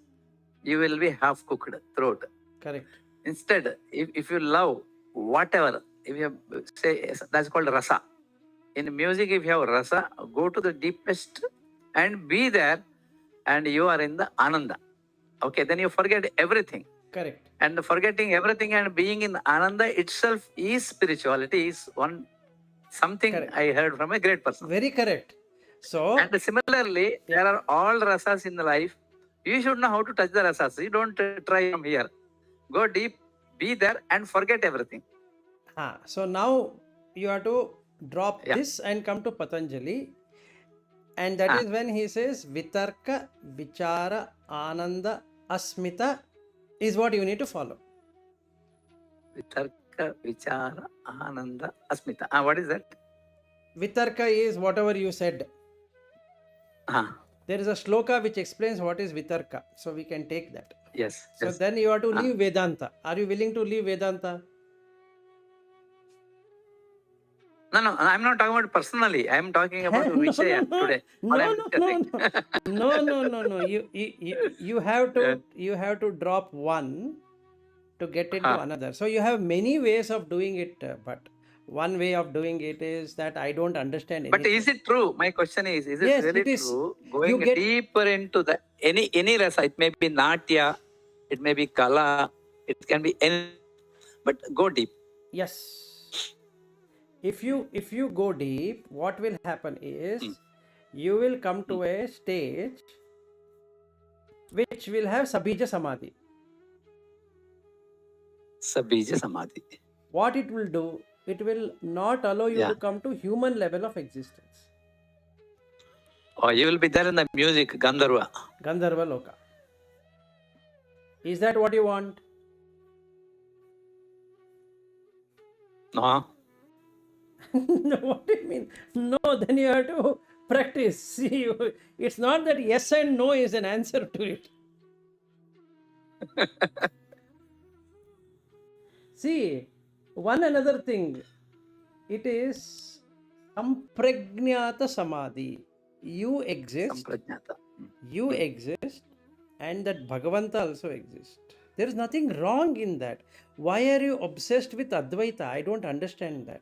you will be half cooked throughout. Correct. Instead, if you love whatever, if you say that's called rasa. In music, if you have rasa, go to the deepest and be there, and you are in the ananda. Okay, then you forget everything. Correct. And forgetting everything and being in ananda itself is spirituality, is one something Correct. I heard from a great person. Very correct. So, And similarly, there are all rasas in the life. You should know how to touch the rasas. You don't try from here. Go deep, be there, and forget everything. so now you have to drop Yeah. this and come to Patanjali. And that is when he says Vitarka, Vichara, Ananda, Asmita is what you need to follow. Vitarka, Vichara, Ananda, Asmita. What is that? Vitarka is whatever you said. Ah, There is a shloka which explains what is Vitarka. So we can take that. yes. So yes. then you have to leave Vedanta. Are you willing to leave Vedanta? No, I'm not talking about personally. I'm talking about Vishaya today. What I'm discussing. No. You have to drop one to get into another. So you have many ways of doing it, but one way of doing it is that I don't understand anything. But is it true? My question is it Yes, really it is. true? You Going get- deeper into the any rasa, it may be natya, it may be kala, it can be any, but go deep. Yes. If you go deep, what will happen is you will come to a stage which will have Sabija Samadhi. Sabija Samadhi. What it will do, it will not allow you to come to human level of existence. Or you will be there in the music, Gandharva. Gandharva Loka. Is that what you want? No. No, what do you mean? No, then you have to practice. See, it's not that yes and no is an answer to it. See, one another thing, it is samprajnata samadhi. You exist, Samprajnata. you exist, and that Bhagavanta also exists. There is nothing wrong in that. Why are you obsessed with Advaita? I don't understand that.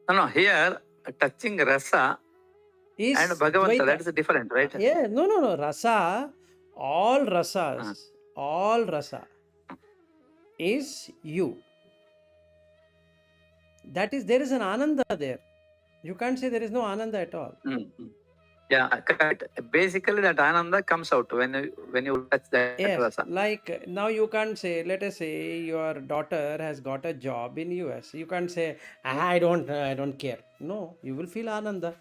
No, here touching rasa Is and Bhagavanta, Dvaita. that is different, right? Yeah, no. Rasa, all rasas, all rasa is you. That is, there is an ananda there. You can't say there is no ananda at all. Yeah, correct. Basically, that ananda comes out when you touch that Yes, rasa. like now you can't say, let us say your daughter has got a job in US. You can't say, I don't care. No, you will feel ananda.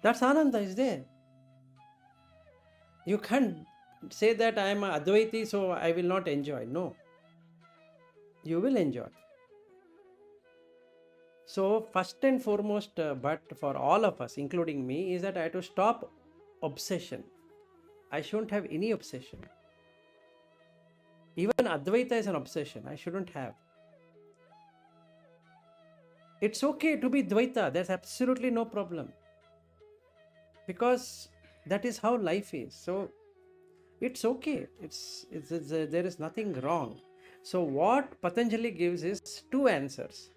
That's ananda is there. You can't say that I am a Advaiti, so I will not enjoy. No, you will enjoy. So first and foremost, but for all of us, including me, is that I have to stop obsession. I shouldn't have any obsession. Even Advaita is an obsession. I shouldn't have. It's okay to be Dvaita. There's absolutely no problem. Because that is how life is. So it's okay. There is nothing wrong. So what Patanjali gives is two answers.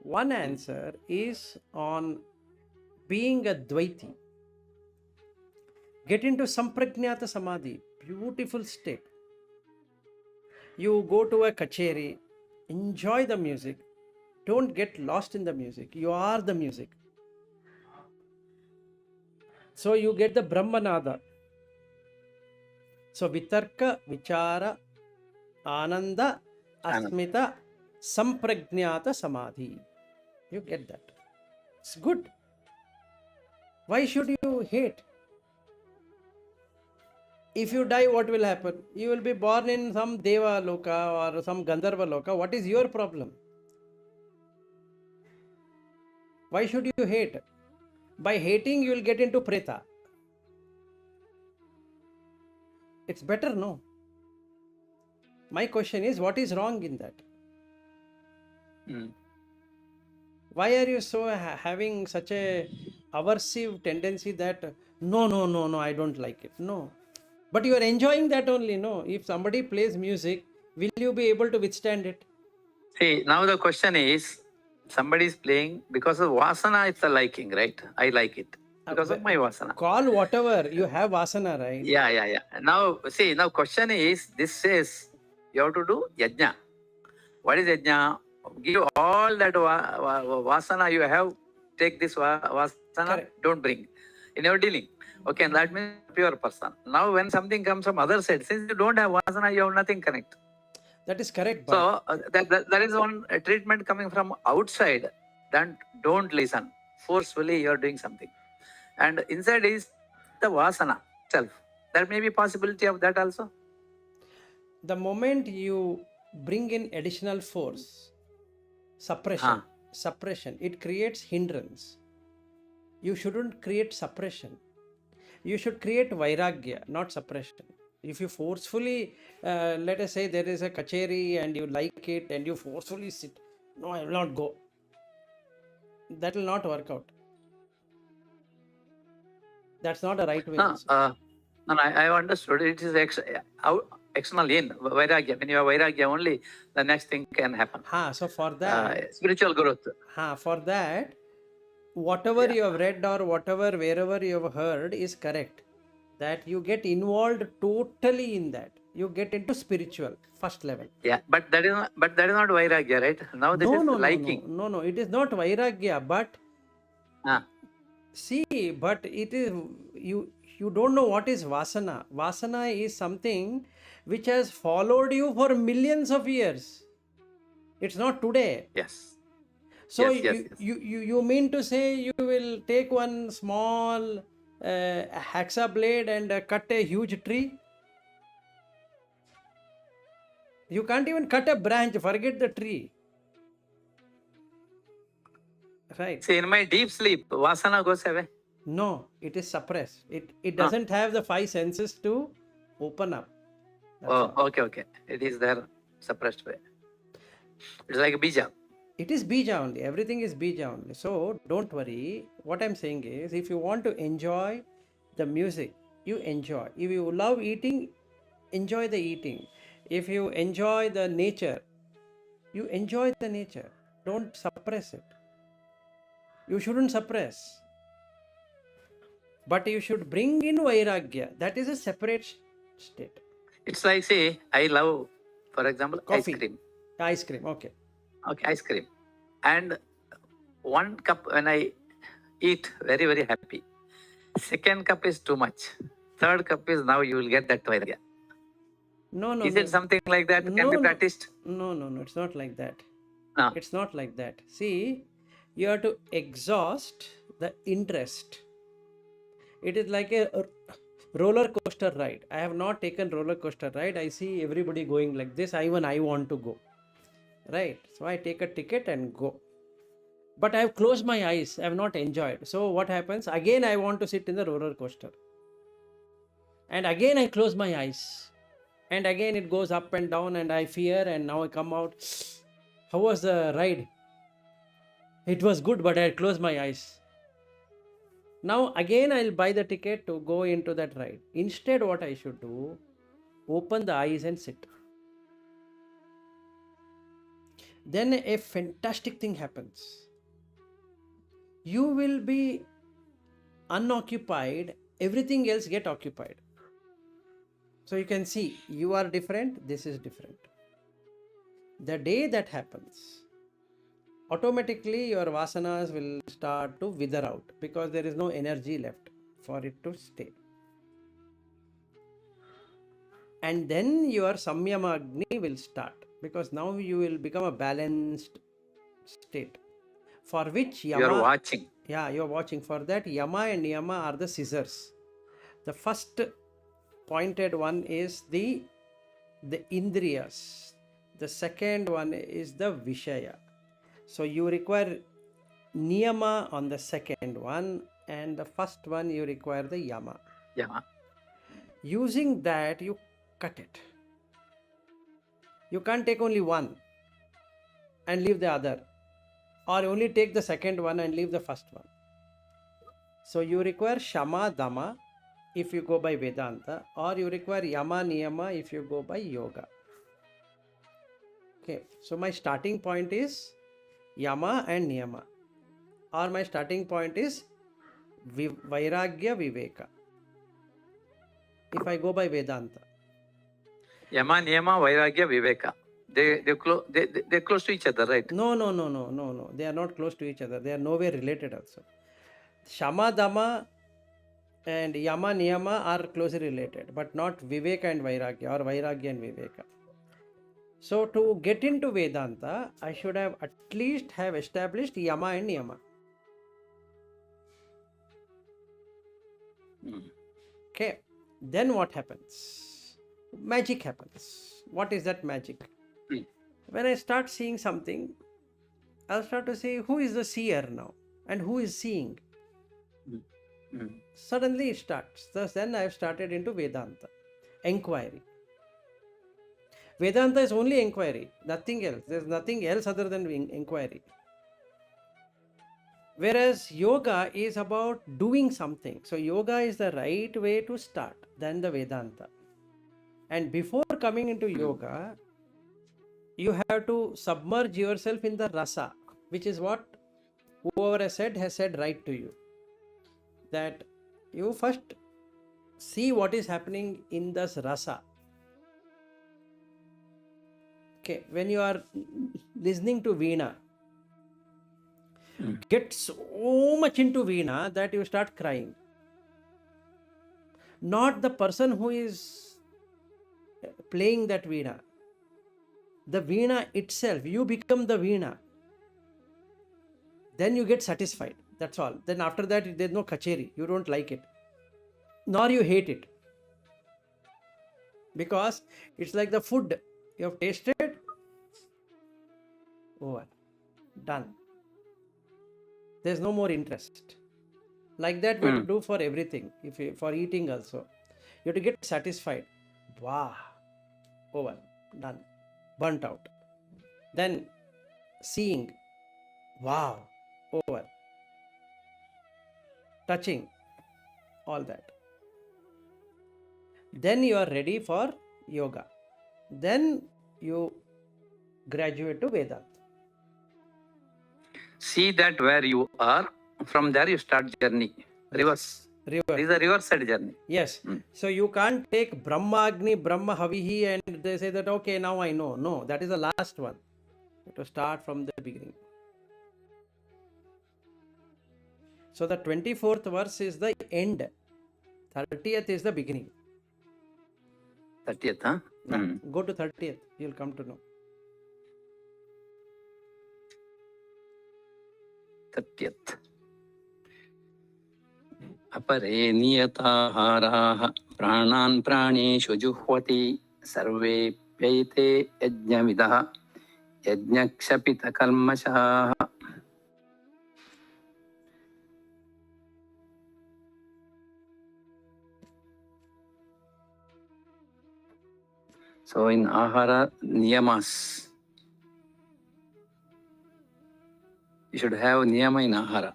One answer is on being a Dvaiti. Get into Samprajnata Samadhi, beautiful state. You go to a kacheri, enjoy the music, Don't get lost in the music. You are the music. So you get the Brahmanada. So Vitarka, Vichara, Ananda, Asmita, Samprajnata Samadhi. You get that. It's good. Why should you hate? If you die, what will happen? You will be born in some Deva Loka or some Gandharva Loka. What is your problem? Why should you hate? By hating, you will get into Preta. It's better, no? My question is, what is wrong in that? Why are you so having such a aversive tendency that no, I don't like it? No. But you are enjoying that only, no? If somebody plays music, will you be able to withstand it? See, now the question is, somebody is playing because of vasana, it's a liking, right? I like it because of my vasana. Call whatever, you have vasana, right? Yeah. Now, see, now question is, this says you have to do yajna. What is yajna? Give all that vasana you have, take this vasana, Correct. don't bring in your dealing. Okay, and that means pure person. Now, when something comes from other side, since you don't have vasana, you have nothing connect. That is correct. But So, that is one treatment coming from outside. Then don't listen. Forcefully, you are doing something. And inside is the vasana itself. There may be possibility of that also. the moment you bring in additional force, suppression, it creates hindrance. You shouldn't create suppression. You should create vairagya, not suppression. If you forcefully, let us say there is a kacheri and you like it and you forcefully sit, no, I will not go. That will not work out. That's not a right way. No, I understood. It is external in vairagya. When you have vairagya only, the next thing can happen. So for that, Spiritual growth. For that, whatever you have read or whatever, wherever you have heard is correct. That you get involved totally in that. You get into spiritual, first level. Yeah, but that is not vairagya, right? Now this is liking. No, it is not vairagya, but see, but it is, you don't know what is vasana. Vasana is something which has followed you for millions of years. It's not today. Yes. So you mean to say you will take one small hacksaw blade and cut a huge tree? You can't even cut a branch, forget the tree. Right. See, in my deep sleep, vasana goes away. No, it is suppressed. It doesn't have the five senses to open up. Okay. It is there, suppressed way. It's like a bija. It is bija only. Everything is bija only. So don't worry. What I'm saying is, if you want to enjoy the music, you enjoy. If you love eating, enjoy the eating. If you enjoy the nature, you enjoy the nature. Don't suppress it. You shouldn't suppress. But you should bring in vairagya. That is a separate state. It's like, say, I love, for example, coffee. Ice cream. Ice cream, okay. Okay, ice cream. And one cup when I eat, very, very happy. Second cup is too much. Third cup is now you will get that vairagya. No. Is it something like that can be practiced? No, it's not like that. No. It's not like that. See, you have to exhaust the interest. It is like a roller coaster ride. I have not taken roller coaster ride. I see everybody going like this. I want to go. Right? So I take a ticket and go. But I have closed my eyes. I have not enjoyed. So what happens? Again, I want to sit in the roller coaster. And again, I close my eyes. And again, it goes up and down and I fear. And now I come out. How was the ride? It was good, but I had closed my eyes. Now again, I'll buy the ticket to go into that ride. Instead, what I should do, open the eyes and sit. Then a fantastic thing happens. You will be unoccupied, everything else get occupied. So you can see, you are different, this is different. The day that happens, automatically your vasanas will start to wither out because there is no energy left for it to stay. And then your samyama agni will start, because now you will become a balanced state, for which You are yama, watching. yeah, you are watching. For that, yama and niyama are the scissors. The first pointed one is the indriyas. The second one is the vishaya. So you require niyama on the second one, and the first one you require the yama. Yama. Using that, you cut it. You can't take only one and leave the other, or only take the second one and leave the first one. So you require shama dama if you go by Vedanta, or you require yama niyama if you go by yoga. Okay, so my starting point is yama and niyama, or my starting point is vairagya viveka if I go by Vedanta. Yama, Niyama, Vairagya, Viveka. They're close to each other, right? No. They are not close to each other. They are nowhere related also. Shama dama and yama niyama are closely related, but not viveka and vairagya, or vairagya and viveka. So to get into Vedanta, I should have at least have established yama and niyama. Okay, then what happens? Magic happens. What is that magic? When I start seeing something, I'll start to say, who is the seer now? And who is seeing? Suddenly it starts. Thus then I have started into Vedanta. Enquiry. Vedanta is only inquiry, nothing else. There's nothing else other than inquiry. Whereas yoga is about doing something. So yoga is the right way to start than the Vedanta. And before coming into yoga, you have to submerge yourself in the rasa, which is what whoever has said right to you. That you first see what is happening in this rasa. Okay, when you are listening to Veena, get so much into Veena that you start crying. Not the person who is playing that Veena. The Veena itself, you become the Veena. Then you get satisfied. That's all. Then after that, there's no kacheri. You don't like it. Nor you hate it. Because it's like the food. You have tasted, over, done. There's no more interest. Like that we have to do for everything. For eating also, you have to get satisfied. Wow, over, done, burnt out. Then seeing, wow, over, touching, all that. Then you are ready for yoga. Then you graduate to Vedanta. See that where you are. From there you start journey. Reverse. This is a reverse side journey. Yes. So you can't take Brahma Agni, Brahma Havihi, and they say that, okay, now I know. No, that is the last one. You have to start from the beginning. So the 24th verse is the end. 30th is the beginning. 30th, huh? Go to 30th. You'll come to know. 30th. अपरे नियताहाराः प्राणान् प्राणेषु जुह्वति सर्वेऽप्यैते यज्ञविदः यज्ञक्षपितकल्मषाः. So in ahara niyamas, you should have niyama in ahara.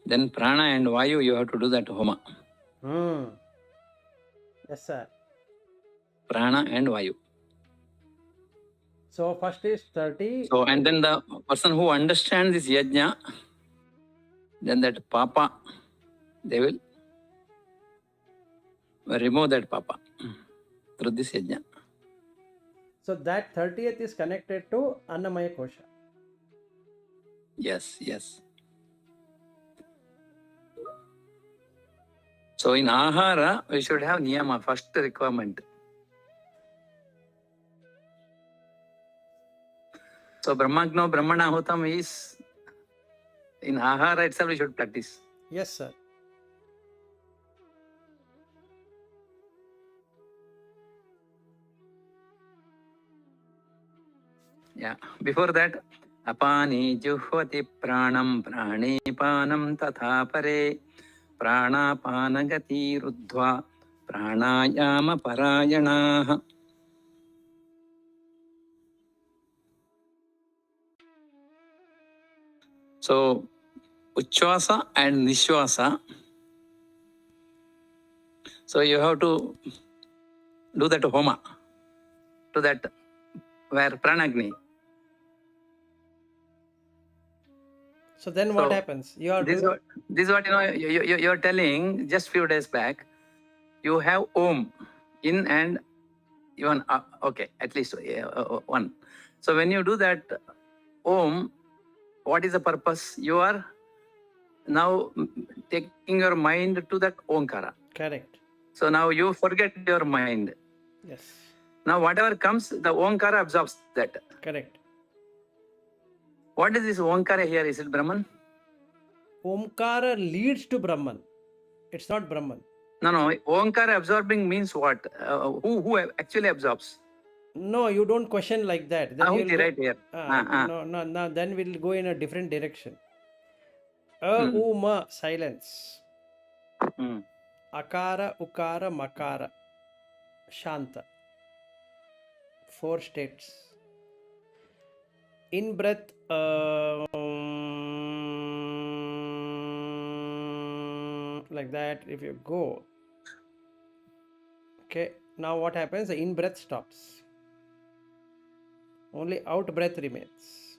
Then prana and vayu, you have to do that homa. Yes, sir. Prana and vayu. So first is 30. So, and then the person who understands this yajna, then that papa, they will remove that papa through this yajna. So that 30th is connected to Annamaya Kosha. Yes, yes. So in Ahara, we should have Niyama, first requirement. So Brahmagno Brahmana Hutam is in Ahara itself we should practice. Yes, sir. Yeah. Before that, Apani juhvati pranam prane panam tatha pare pranapanagati ruddhva pranayama parayanaha. So Uchvasa and Nishvasa. So you have to do that homa to that where pranagni. So then what So happens? You are this doing... is what you're telling just few days back. You have Om in and even okay, at least one. So when you do that Om, what is the purpose? You are now taking your mind to that Omkara. Correct. So now you forget your mind. Yes. Now whatever comes, the Omkara absorbs that. Correct. What is this Omkara here? Is it Brahman? Omkara leads to Brahman. It's not Brahman. No. Omkara absorbing means what? Who actually absorbs? No, you don't question like that. Then you'll go... right here. No. Then we'll go in a different direction. Ma, silence. Akara, Ukara, Makara, Shanta. 4 states. In breath, like that, if you go. Okay, now what happens? The in breath stops. Only out breath remains.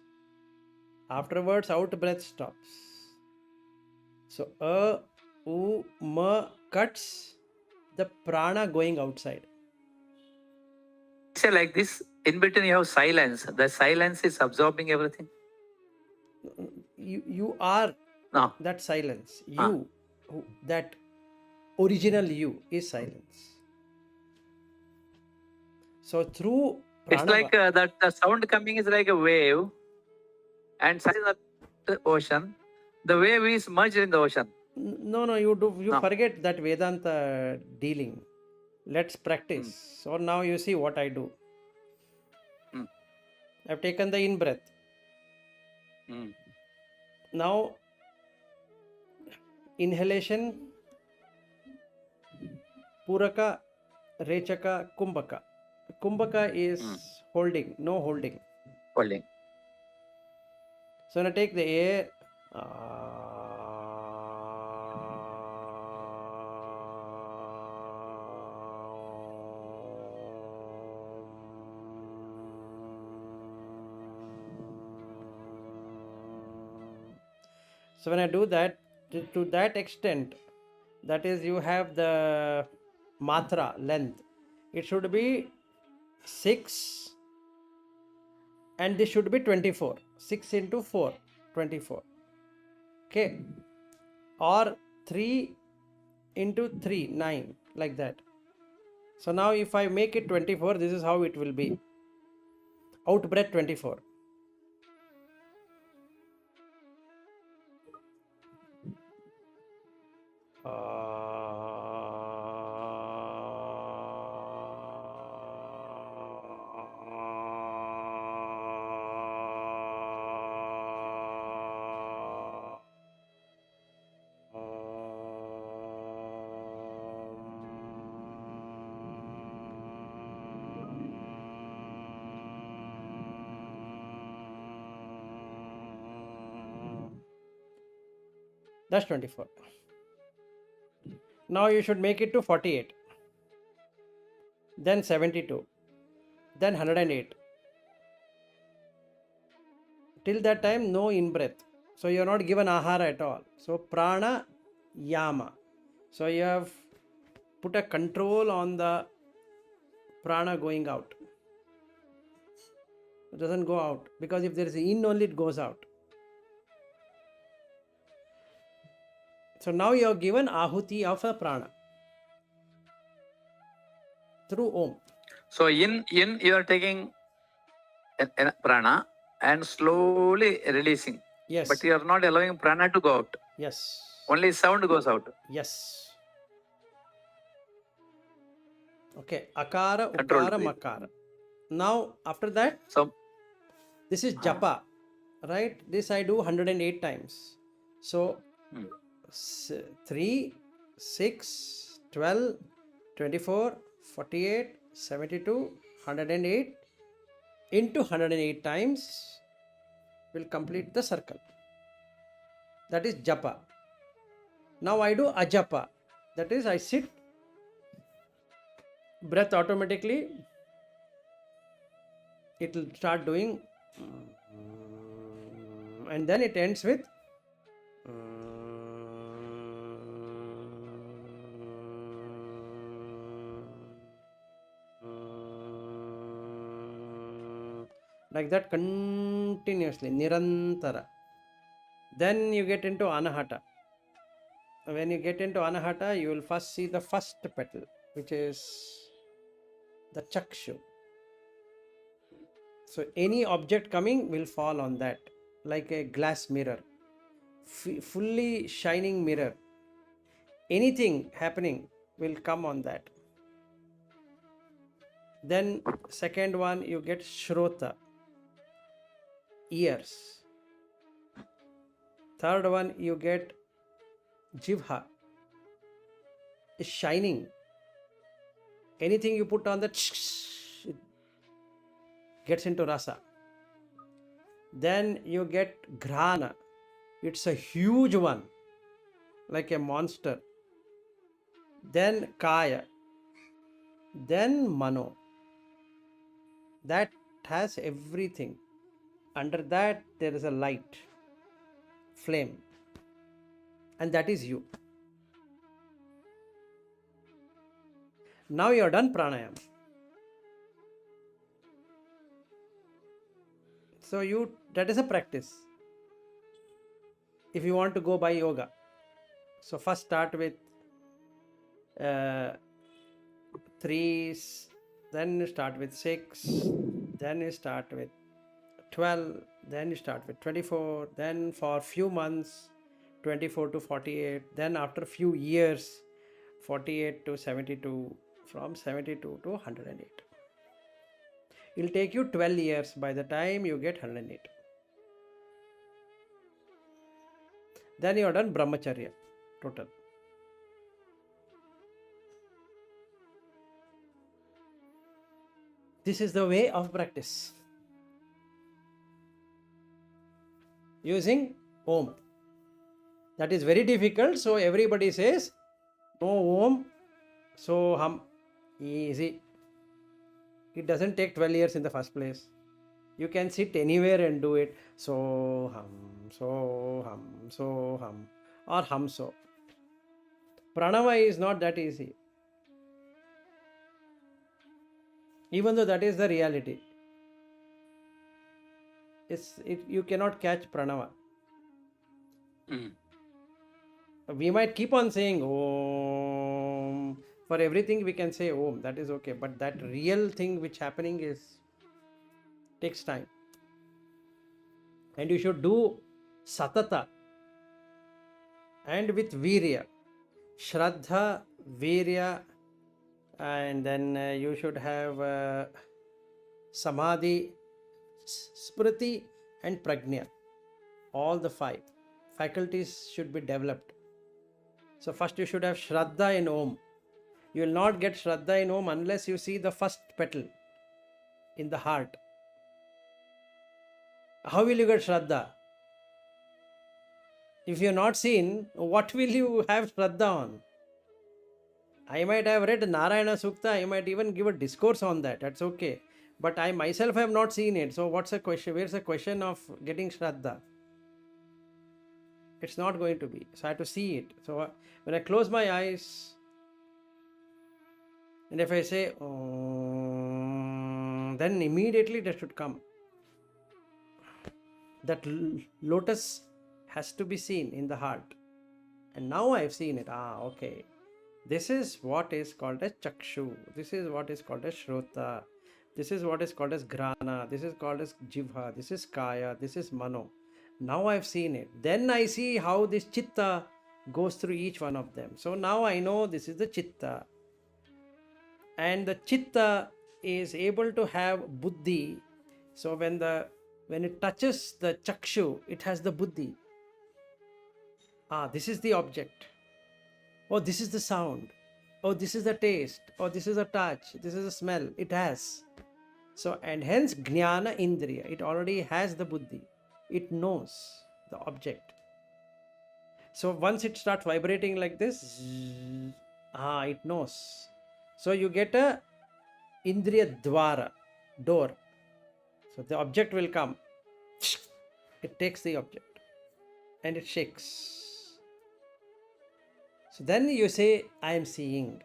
Afterwards, out breath stops. So, ma cuts the prana going outside. Say like this, in between you have silence. The silence is absorbing everything. You are No. that silence. You, that original you is silence. So through It's like that the sound coming is like a wave, and silence is the ocean. The wave is merged in the ocean. No, you forget that Vedanta dealing. Let's practice. So now you see what I do. I've taken the in breath. Now inhalation, Puraka, Rechaka, Kumbhaka. Kumbhaka is holding, no holding. Holding. So when I take the air, so when I do that, to that extent, that is, you have the matra length. It should be 6 and this should be 24. 6 into 4, 24. Okay. Or 3 into 3, 9, like that. So now if I make it 24, this is how it will be. Out breath 24. That's 24. Now you should make it to 48. Then 72. Then 108. Till that time, no in breath. So you are not given ahara at all. So prana yama. So you have put a control on the prana going out. It doesn't go out, because if there is in only, it goes out. So now you are given ahuti of a prana through Om. So in you are taking a prana and slowly releasing. Yes. But you are not allowing prana to go out. Yes. Only sound goes out. Yes. Okay. Akara, Controlled Ukara, breathing. Makara. Now after that, So this is japa, right? This I do 108 times. So 3, 6, 12, 24, 48, 72, 108 into 108 times will complete the circle. That is japa. Now I do ajapa. That is, I sit, breath automatically, it will start doing, and then it ends with like that continuously, nirantara. Then you get into anahata. When you get into anahata, you will first see the first petal, which is the chakshu. So any object coming will fall on that, like a glass mirror, fully shining mirror. Anything happening will come on that. Then second one, you get shrota, ears. Third one, you get jivha, is shining. Anything you put on that, it gets into rasa. Then you get grana, it's a huge one, like a monster. Then kaya, then mano, that has everything. Under that there is a light, flame, and that is you. Now you are done pranayama. So that is a practice. If you want to go by yoga, so first start with 3, then you start with 6, then you start with 12, then you start with 24, then for few months 24 to 48, then after few years 48 to 72, from 72 to 108. It will take you 12 years by the time you get 108. Then you are done brahmacharya total. This is the way of practice, using Om. That is very difficult, so everybody says no Om, so hum, easy. It doesn't take 12 years in the first place. You can sit anywhere and do it. So hum, so hum, so hum, or hum so. Pranava is not that easy, even though that is the reality. You cannot catch pranava. We might keep on saying Om. For everything we can say Om, that is okay. But that real thing which happening takes time. And you should do satata and with virya. Shraddha, virya, and then you should have samadhi, smriti and prajna. All the 5 faculties should be developed. So first you should have Shraddha in Om. You will not get Shraddha in Om unless you see the first petal in the heart. How will you get Shraddha? If you have not seen, what will you have Shraddha on? I might have read Narayana Sukta, I might even give a discourse on that, that's okay. But I myself have not seen it, so what's the question? Where's the question of getting Shraddha? It's not going to be. So I have to see it. So when I close my eyes, and if I say Om, then immediately that should come. That lotus has to be seen in the heart. And now I've seen it. Okay. This is what is called as chakshu. This is what is called as shrota. This is what is called as grana. This is called as jivha. This is kaya. This is mano. Now I've seen it. Then I see how this chitta goes through each one of them. So now I know this is the chitta. And the chitta is able to have buddhi. So when it touches the chakshu, it has the buddhi. This is the object. Oh, this is the sound. Oh, this is the taste. Oh, this is the touch. This is the smell. It has. So, and hence jnana indriya. It already has the buddhi. It knows the object. So once it starts vibrating like this, it knows. So you get a indriya dwara, door. So the object will come. It takes the object and it shakes. So then you say, I am seeing,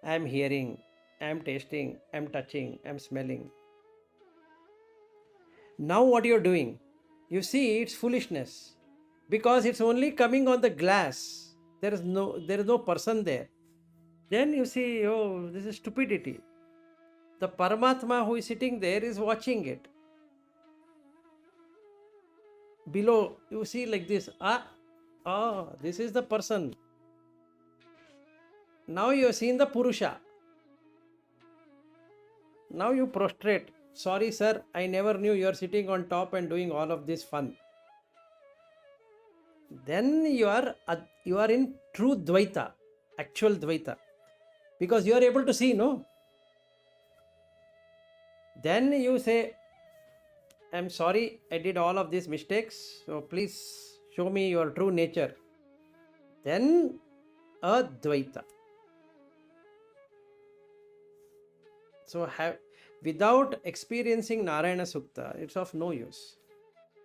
I am hearing, I am tasting, I am touching, I am smelling. Now what you are doing? You see, it's foolishness because it's only coming on the glass. There is no person there. Then you see, oh, this is stupidity. The Paramatma who is sitting there is watching it. Below, you see like this. This is the person. Now you have seen the Purusha. Now you prostrate. Sorry, sir, I never knew you are sitting on top and doing all of this fun. Then you are in true Dvaita, actual Dvaita. Because you are able to see, no? Then you say, I'm sorry, I did all of these mistakes. So please show me your true nature. Then Advaita. So without experiencing Narayana Sukta, it's of no use.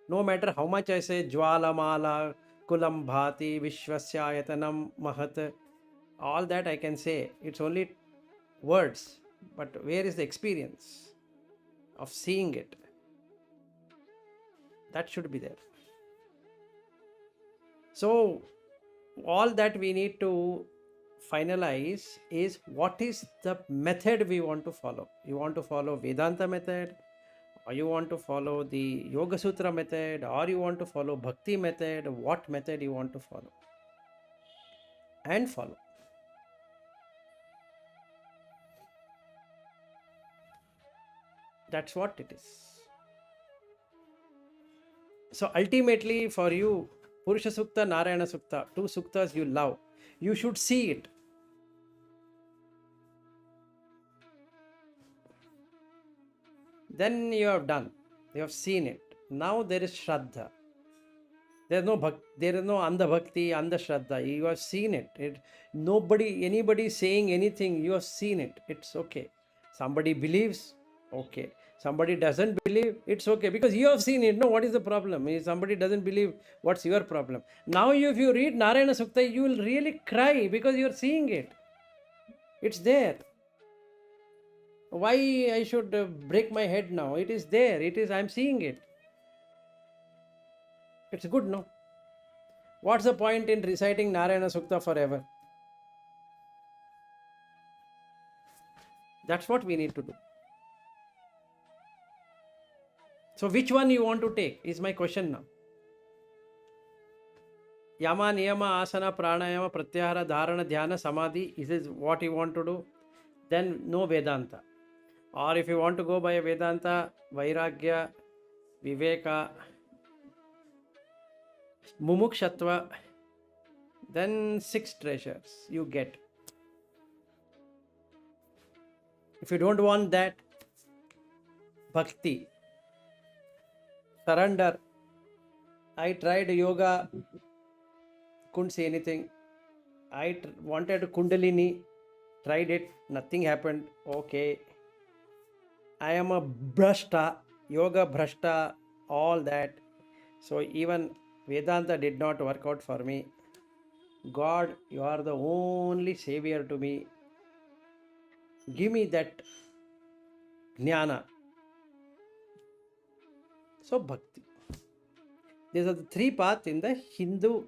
No matter how much I say Jwala Mala, Kulam Bhati, Vishwasya Ayatanam Mahat, all that I can say. It's only words. But where is the experience of seeing it? That should be there. So all that we need to finalize is what is the method we want to follow. You want to follow Vedanta method, or you want to follow the Yoga Sutra method, or you want to follow Bhakti method, what method you want to follow. And follow. That's what it is. So ultimately for you, Purusha Sukta, Narayana Sukta, two suktas you love, you should see it. Then you have done. You have seen it. Now there is Shraddha. There is no Andha Bhakti, Andha Shraddha. You have seen it. Anybody saying anything, you have seen it. It's okay. Somebody believes, okay. Somebody doesn't believe, it's okay. Because you have seen it. No, what is the problem? If somebody doesn't believe, what's your problem? Now if you read Narayana Sukta, you will really cry because you are seeing it. It's there. Why I should break my head now? It is there. I'm seeing it. It's good, no? What's the point in reciting Narayana Sukta forever? That's what we need to do. So which one you want to take is my question now. Yama, Niyama, Asana, Pranayama, Pratyahara, Dharana, Dhyana, Samadhi. Is this what you want to do? Then no Vedanta. Or if you want to go by Vedanta, Vairagya, Viveka, Mumukshatva, then 6 treasures you get. If you don't want that, Bhakti, surrender. I tried yoga, couldn't see anything. I wanted Kundalini, tried it, nothing happened. Okay. I am a Bhrashta, yoga Bhrashta, all that. So even Vedanta did not work out for me. God, you are the only savior to me. Give me that jnana. So bhakti. These are the three paths in the Hindu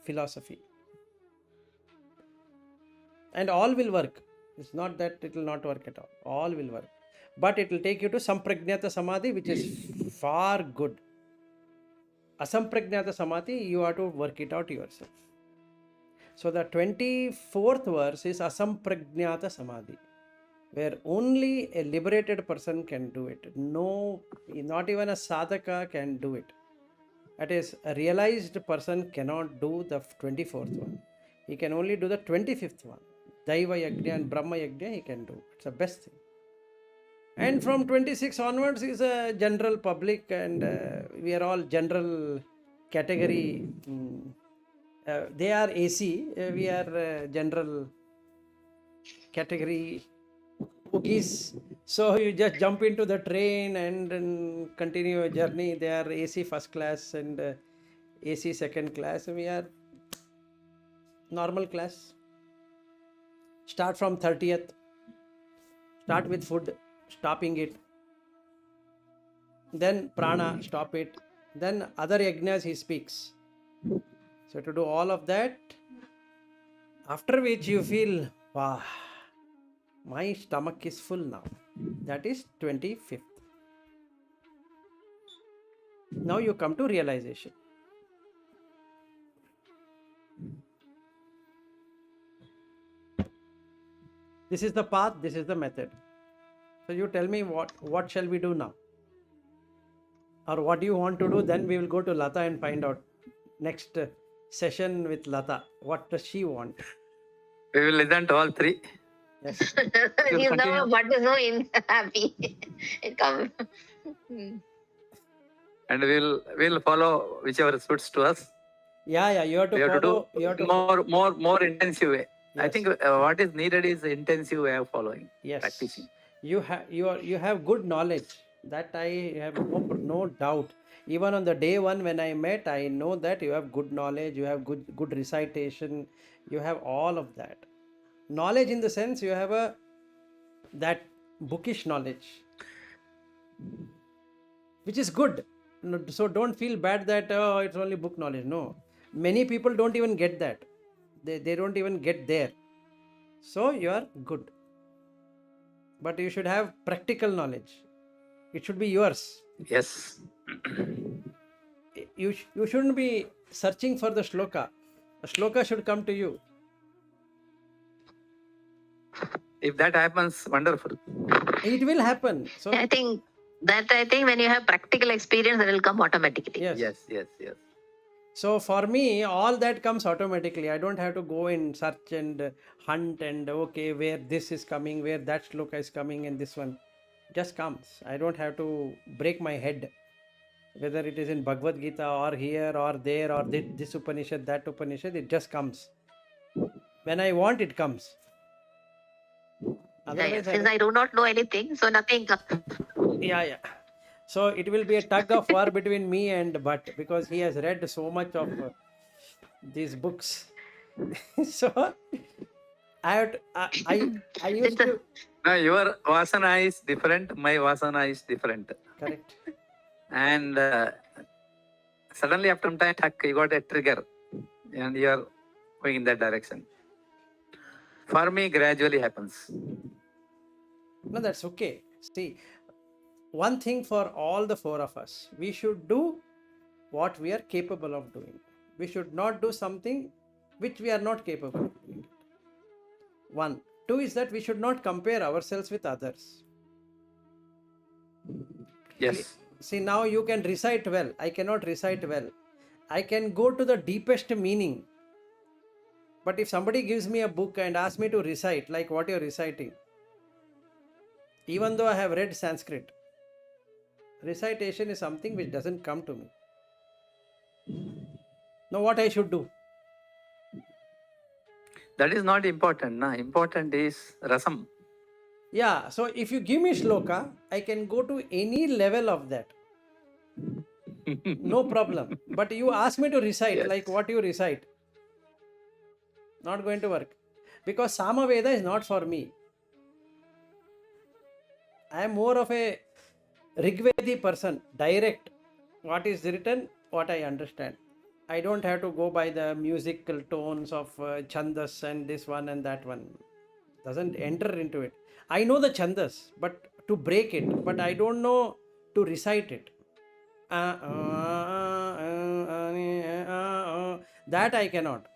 philosophy. And all will work. It's not that it will not work at all. All will work. But it will take you to Sampragnata Samadhi, which is far good. Asampragnata Samadhi, you have to work it out yourself. So the 24th verse is Asampragnata Samadhi, where only a liberated person can do it. No, not even a sadhaka can do it. That is, a realized person cannot do the 24th one. He can only do the 25th one. Daiva Yajna and Brahma Yajna he can do. It's the best thing. And from 26 onwards is a general public, and we are all general category. They are AC, we are general category bookies. So you just jump into the train and continue your journey. They are AC first class and AC second class. We are normal class. Start from 30th. Start with food, stopping it. Then prana, stop it. Then other yajnas he speaks. So to do all of that, after which you feel, wow, my stomach is full now. That is 25th. Now you come to realization. This is the path, this is the method. So you tell me what shall we do now? Or what do you want to do? Then we will go to Lata and find out. Next session with Lata. What does she want? We will listen to all three. Yes. He's now what is so happy. It comes. And we'll follow whichever suits to us. Yeah, you have to We have follow. to You have do to more intensive way. I Yes. think what is needed is intensive way of following, Yes. practicing. You have good knowledge. That I have no doubt. Even on the day one when I met, I know that you have good knowledge. You have good recitation. You have all of that. Knowledge in the sense you have that bookish knowledge, which is good. So don't feel bad that it's only book knowledge. No, many people don't even get that. They don't even get there. So you are good. But you should have practical knowledge. It should be yours. Yes. You shouldn't be searching for the shloka. The shloka should come to you. If that happens, wonderful. It will happen. So I think when you have practical experience, it will come automatically. yes. Yes. So for me, all that comes automatically. I don't have to go and search and hunt and okay, where this is coming, where that shloka is coming, and this one just comes. I don't have to break my head whether it is in Bhagvadgita or here or there or this Upanishad, that Upanishad. It just comes. When I want, it comes. Otherwise, Since I do not know anything, so nothing comes. yeah. So it will be a tug of war between me and Bhatt because he has read so much of these books. So I used to. No, your vasana is different. My vasana is different. Correct. And suddenly after some time, you got a trigger, and you are going in that direction. For me, gradually happens. No, that's okay. See, one thing for all the four of us, we should do what we are capable of doing. We should not do something which we are not capable of doing. One. Two is that we should not compare ourselves with others. Yes. See, now you can recite well. I cannot recite well. I can go to the deepest meaning. But if somebody gives me a book and asks me to recite like what you're reciting, even though I have read Sanskrit, recitation is something which doesn't come to me. Now what I should do? That is not important. No? Important is rasam. Yeah, so if you give me shloka, I can go to any level of that. No problem. But you ask me to recite Yes. like what you recite. Not going to work. Because Samaveda is not for me. I am more of a Rigvedi person. Direct. What is written, what I understand. I don't have to go by the musical tones of chandas and this one and that one. Doesn't enter into it. I know the chandas, but to break it, but I don't know to recite it. That I cannot.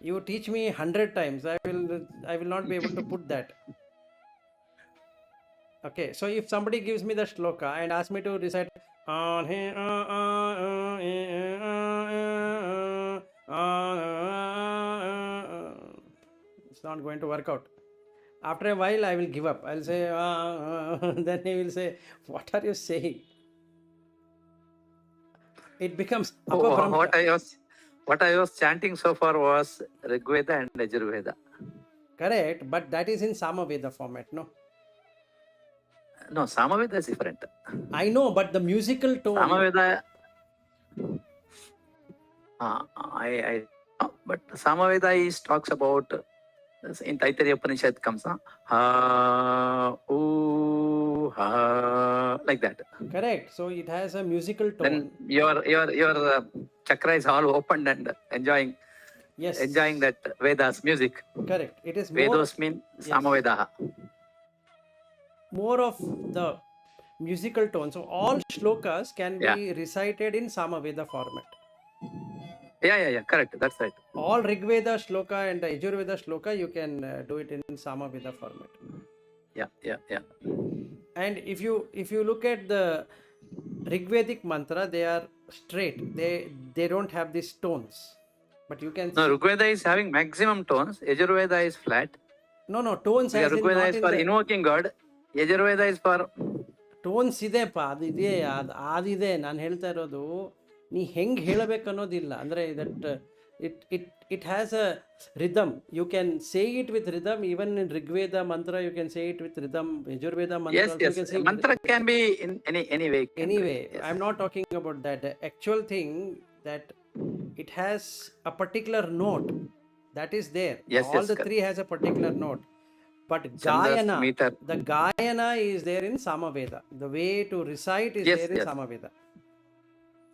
You teach me 100 times. I will not be able to put that. Okay, so if somebody gives me the shloka and asks me to recite, it's not going to work out. After a while, I will give up. I'll say, then he will say, what are you saying? It becomes What I was chanting so far was Rigveda and Yajurveda. Correct, but that is in Samaveda format, no? No, Samaveda is different. I know, but the musical tone. Samaveda, but Samaveda talks about, in Taittiriya Upanishad comes, ha, oo, ha, like that. Correct. So it has a musical tone. Then your chakra is all opened and enjoying that Vedas music. Correct. It is more, Vedos mean Samaveda. More of the musical tone. So all shlokas can be recited in Samaveda format. Yeah, correct. That's right. All Rigveda shloka and Yajurveda shloka, you can do it in Samaveda format. Yeah. And if you look at the Rigvedic mantra, they are straight. They don't have these tones. But you can No, Rigveda is having maximum tones. Yajurveda is flat. No, tones has Rigveda is for invoking God. Yajurveda is for... tones ಇದೆಪ್ಪ, ಅದಿದೆ. ನಾನು ಹೇಳ್ತಾ ಇರೋದು ನೀ ಹೆಂಗೆ ಹೇಳಬೇಕು ಅನ್ನೋದಿಲ್ಲ. ಅಂದರೆ that it has a rhythm. You can say it with rhythm. Even in Rigveda mantra you can say it with rhythm. Yajurveda mantra can be in any way. Anyway, I am not talking about that. The actual thing that it has a particular note that is there. All the three has a particular note. But Gayana, the Gayana is there in Samaveda. The way to recite is there in Samaveda.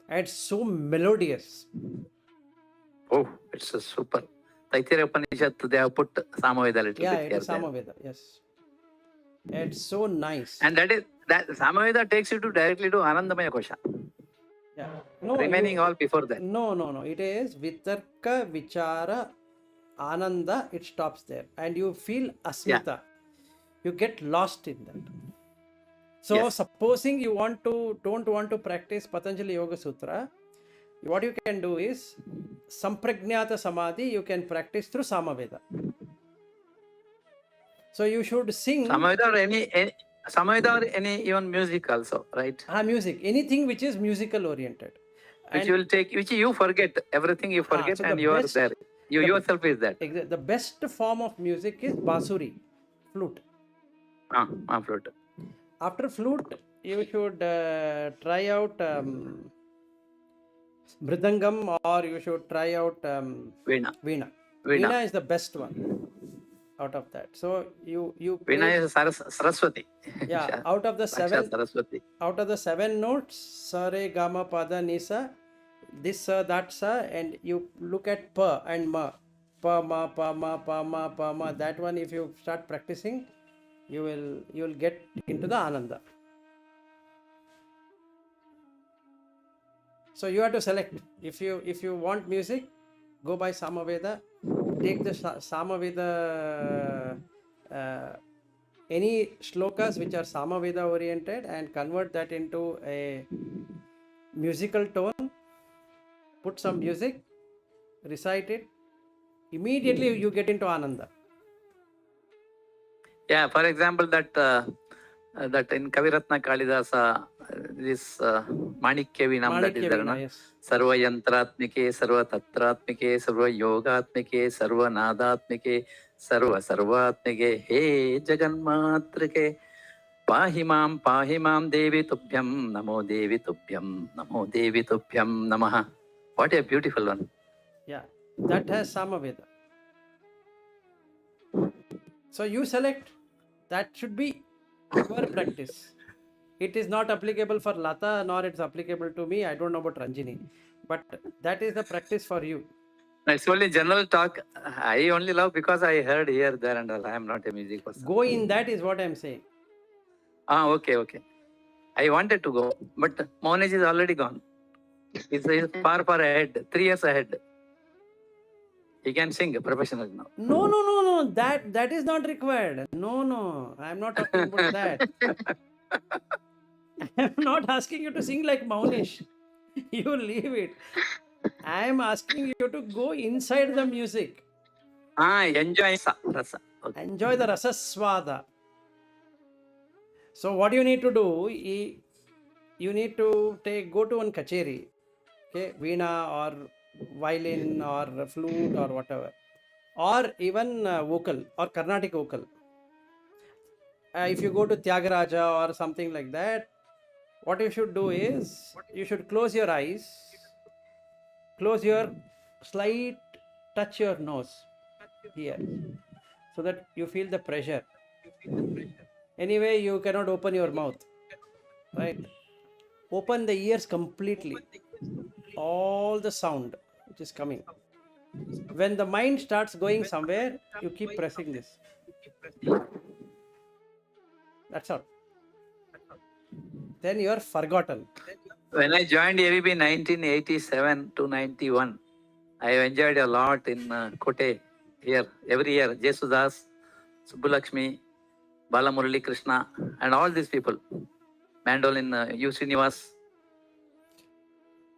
And it's so melodious. Oh, it's a super. Taittiriya Upanishad, they have put Samaveda a little bit. Yeah, it is Samaveda, yes. It's so nice. And that Samaveda takes you directly to Anandamaya Kosha. Yeah. No, remaining all before that. No. It is Vitarka, Vichara, Ananda, it stops there. And you feel Asmita. You get lost in that. So supposing you don't want to practice Patanjali Yoga Sutra, what you can do is Samprajnata Samadhi you can practice through Samaveda. So you should sing Samaveda or any even music also, right? Music, anything which is musical oriented. Which you forget, everything you forget, so and you are there. You yourself is that. The best form of music is Basuri, flute. Flute. After flute, you should try out Mridangam, or you should try out Veena. Veena is the best one out of that. So you Veena is Saraswati. Yeah, out of the seven notes, sa re ga ma pa da ni sa, this sa, that sa, and you look at pa and ma, pa ma pa ma pa ma pa ma. That one, if you start practicing, you will get into the Ananda. So you have to select. If you want music, go by Samaveda. Take the Samaveda, any shlokas which are Samaveda oriented, and convert that into a musical tone. Put some music, recite it. Immediately you get into Ananda. Yeah, for example, that in Kaviratna Kalidasa, this Manikya Vinam, that is there, no? Sarva Yantratmike, Sarva Tatratmike, Sarva Yogatmike, Sarva Nadatmike, Sarva Sarvatmike, He Jaganmatrike, Pahimam Devi Tubhyam, Namo Devi Tubhyam, Namo Devi Tubhyam Namaha. What a beautiful one. Yeah, that has Samaveda. So you select. That should be your practice. It is not applicable for Lata, nor it's applicable to me. I don't know about Ranjini. But that is the practice for you. It's only general talk. I only love because I heard here, there and all. I am not a music person. Go in that is what I'm saying. Okay. I wanted to go, but Mohanej is already gone. He's far ahead, 3 years ahead. He can sing professionally now. No. That is not required. No. I'm not talking about that. I'm not asking you to sing like Maunish. You leave it. I'm asking you to go inside the music. Enjoy rasa. Okay. Enjoy the rasaswada. So what you need to do, you need to go to one kacheri, okay, veena or violin or flute or whatever, or even vocal or Carnatic vocal. If you go to Tyagaraja or something like that, what you should do is you should close your eyes, touch your nose here, so that you feel the pressure. Anyway, you cannot open your mouth, right? Open the ears completely. All the sound which is coming. When the mind starts going somewhere, you keep pressing this. That's all. Then you are forgotten. When I joined AVB 1987 to 91, I enjoyed a lot in Kote here every year. Jesudas, Subbulakshmi, Balamurali Krishna, and all these people. Mandolin, U. Srinivas.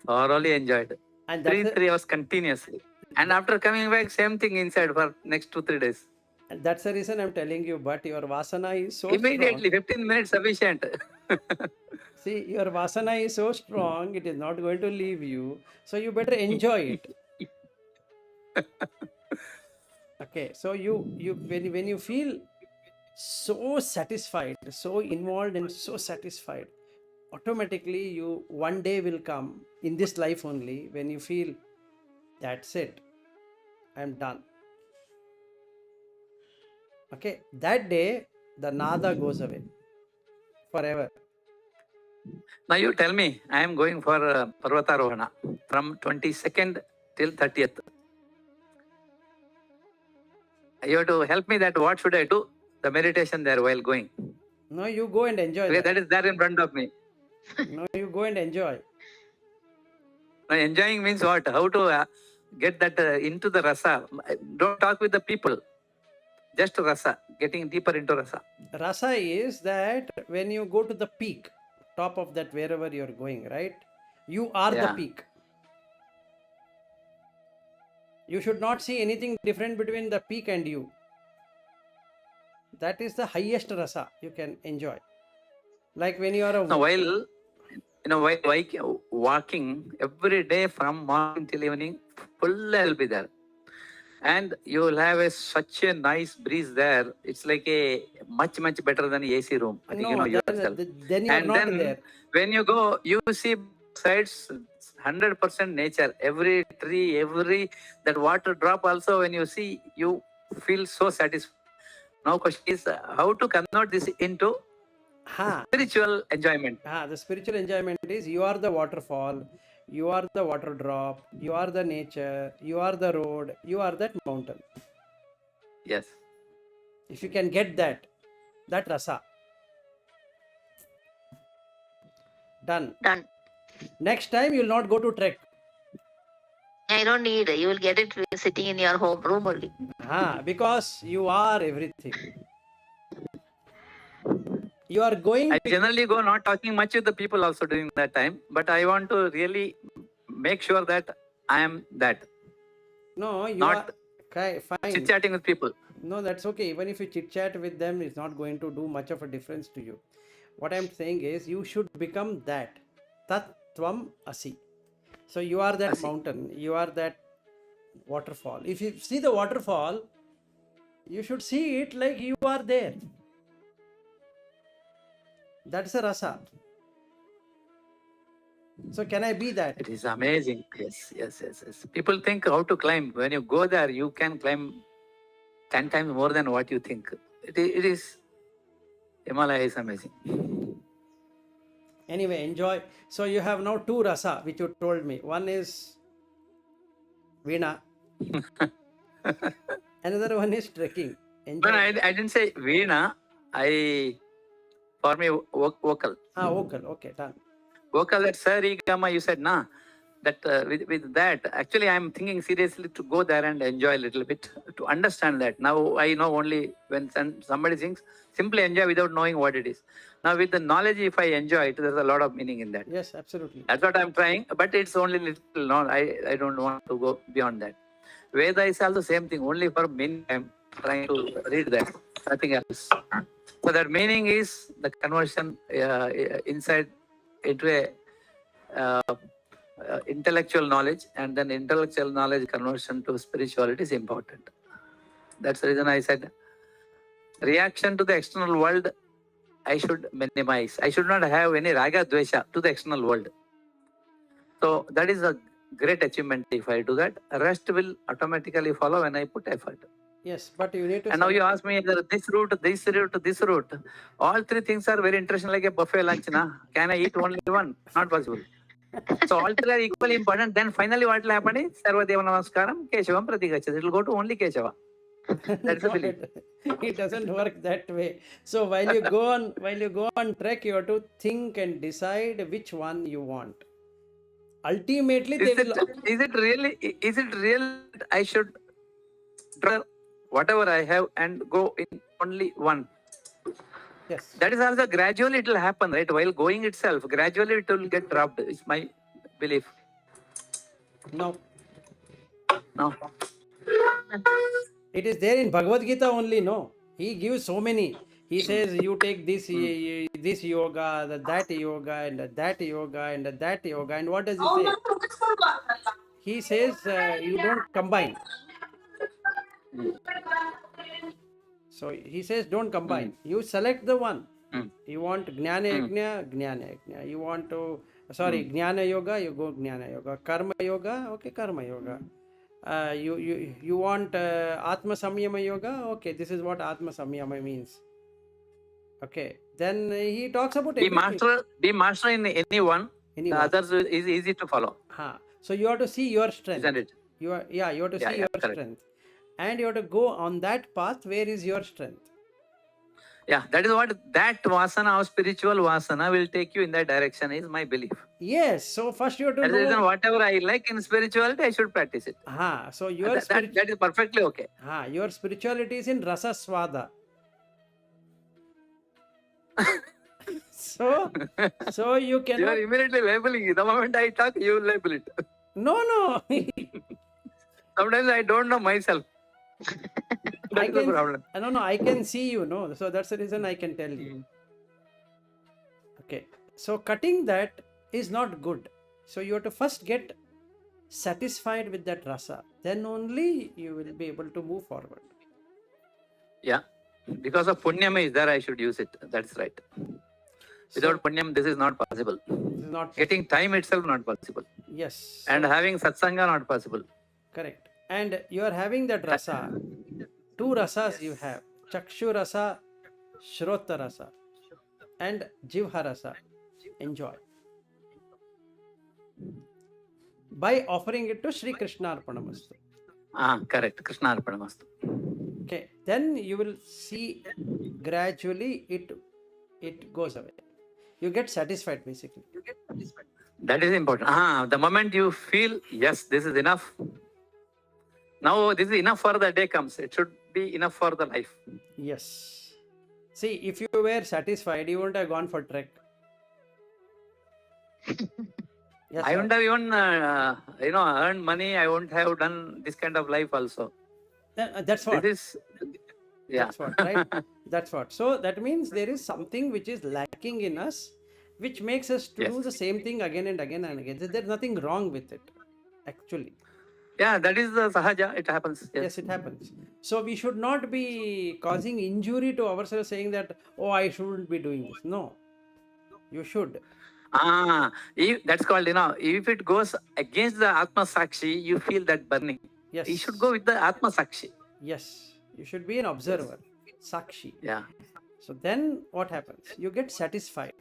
Thoroughly enjoyed. And 3 hours continuously. And after coming back, same thing inside for next 2-3 days. And that's the reason I'm telling you, but your vasana is so Immediately, strong. 15 minutes sufficient. See, your vasana is so strong, it is not going to leave you. So you better enjoy it. Okay, so when you feel so satisfied, so involved and so satisfied, automatically you one day will come in this life only when you feel that's it, I'm done. Okay, that day the nada goes away forever. Now you tell me, I am going for Parvatarohana from 22nd till 30th. You have to help me that what should I do? The meditation there while going. No, you go and enjoy Okay, that. that is there in front of me. No, you go and enjoy. Now, enjoying means what? How to get that into the rasa. Don't talk with the people. Just rasa, getting deeper into rasa. Rasa is that when you go to the peak, top of that wherever you're going, right? You are the peak. You should not see anything different between the peak and you. That is the highest rasa you can enjoy. Like when you are Now, while walking every day from morning till evening, full will be there. And you will have such a nice breeze there. It's like a much better than AC room. I think you know yourself. Then you are not there. When you go, you see sides 100% nature. Every tree, that water drop also. When you see, you feel so satisfied. Now, question is how to convert this into spiritual enjoyment. The spiritual enjoyment is you are the waterfall. You are the water drop, you are the nature, you are the road, you are that mountain. Yes. If you can get that rasa. Done. Next time you will not go to trek. I don't need it. You will get it sitting in your home room only. Because you are everything. You are going. I generally go not talking much with the people also during that time, but I want to really make sure that I am that. No, you not are fine. Chit-chatting with people. No, that's okay. Even if you chit-chat with them, it's not going to do much of a difference to you. What I'm saying is you should become that. Tat Tvam Asi. So you are that mountain. You are that waterfall. If you see the waterfall, you should see it like you are there. That's a rasa. So can I be that? It is amazing. Yes. People think how to climb. When you go there, you can climb 10 times more than what you think. It is, Himalaya is amazing. Anyway, enjoy. So you have now two rasa, which you told me. One is Veena. Another one is trekking. Enjoy. But I didn't say Veena. For me, vocal. Vocal. Okay, done. Vocal, that Sa Re Ga Ma, you said, na? That with that, actually, I'm thinking seriously to go there and enjoy a little bit, to understand that. Now, I know only when somebody sings, simply enjoy without knowing what it is. Now, with the knowledge, if I enjoy it, there's a lot of meaning in that. Yes, absolutely. That's what I'm trying, but it's only little. No, I don't want to go beyond that. Veda is also same thing, only for meaning I'm trying to read that, nothing else. So that meaning is the conversion inside into a intellectual knowledge, and then intellectual knowledge conversion to spirituality is important. That's the reason I said reaction to the external world I should minimize. I should not have any raga dvesha to the external world. So that is a great achievement if I do that. Rest will automatically follow when I put effort. Yes, but you need to. And now you ask me either this route, this route, this route. All three things are very interesting, like a buffet lunch. Na? Can I eat only one? Not possible. So all three are equally important. Then finally what will happen is Sarvadeva Namaskaram, Keshavam Pratigachati. It will go to only Keshava. That's the belief. It doesn't work that way. So while you go on trek, you have to think and decide which one you want. Ultimately, Is it really I should draw whatever I have and go in only one? Yes. That is also gradually it will happen, right? While going itself, gradually it will get dropped. It's my belief. No. No. It is there in Bhagvadgita only, no? He gives so many. He says you take this this yoga, that yoga, and that yoga, and that yoga. And what does he say? He says you don't combine. So he says don't combine. You select the one. You want Jnana Yajna, Jnana Yajna. You want to, Jnana Yoga, you go Jnana Yoga. Karma Yoga, okay, Karma Yoga. You want Atma Samyama Yoga, okay, this is what Atma Samyama means. Okay, then he talks about everything. Be master in anyone. The others is easy to follow. So you have to see your strength. Isn't it? You have to see your correct. strength. And you have to go on that path. Where is your strength? Yeah, that is what that vasana or spiritual vasana will take you in that direction is my belief. Yes, so first you have to That is the reason whatever I like in spirituality, I should practice it. So your that is perfectly okay. Your spirituality is in rasa swada. so you cannot. You are immediately labeling it. The moment I talk, you will label it. No. Sometimes I don't know myself. That's the problem. No, I can see you, no. So that's the reason I can tell you. Okay. So cutting that is not good. So you have to first get satisfied with that rasa. Then only you will be able to move forward. Yeah. Because of punyam is there, I should use it. That's right. Without punyam, this is not possible. This is not getting time itself not possible. Yes. And having satsanga not possible. Correct. And you are having that rasa. Two rasas you have. Chakshu rasa, Shrota rasa, and Jivha rasa. Enjoy. By offering it to Sri Krishna Arpanamastu. Correct. Krishna Arpanamastu. Okay. Then you will see gradually it goes away. You get satisfied basically. That is important. The moment you feel, yes, this is enough. Now this is enough for the day comes. It should be enough for the life. Yes. See, if you were satisfied, you wouldn't have gone for trek. Yes, I wouldn't have even, earned money. I wouldn't have done this kind of life also. That's what. Yeah. That's what, right? That's what. So that means there is something which is lacking in us, which makes us to do the same thing again and again and again. There's nothing wrong with it, actually. Yeah, that is the sahaja. It happens. Yes, it happens. So we should not be causing injury to ourselves saying that, oh, I shouldn't be doing this. No, you should. That's called, if it goes against the Atma Sakshi, you feel that burning. Yes. You should go with the Atma Sakshi. Yes. You should be an observer. Sakshi. Yeah. So then what happens? You get satisfied.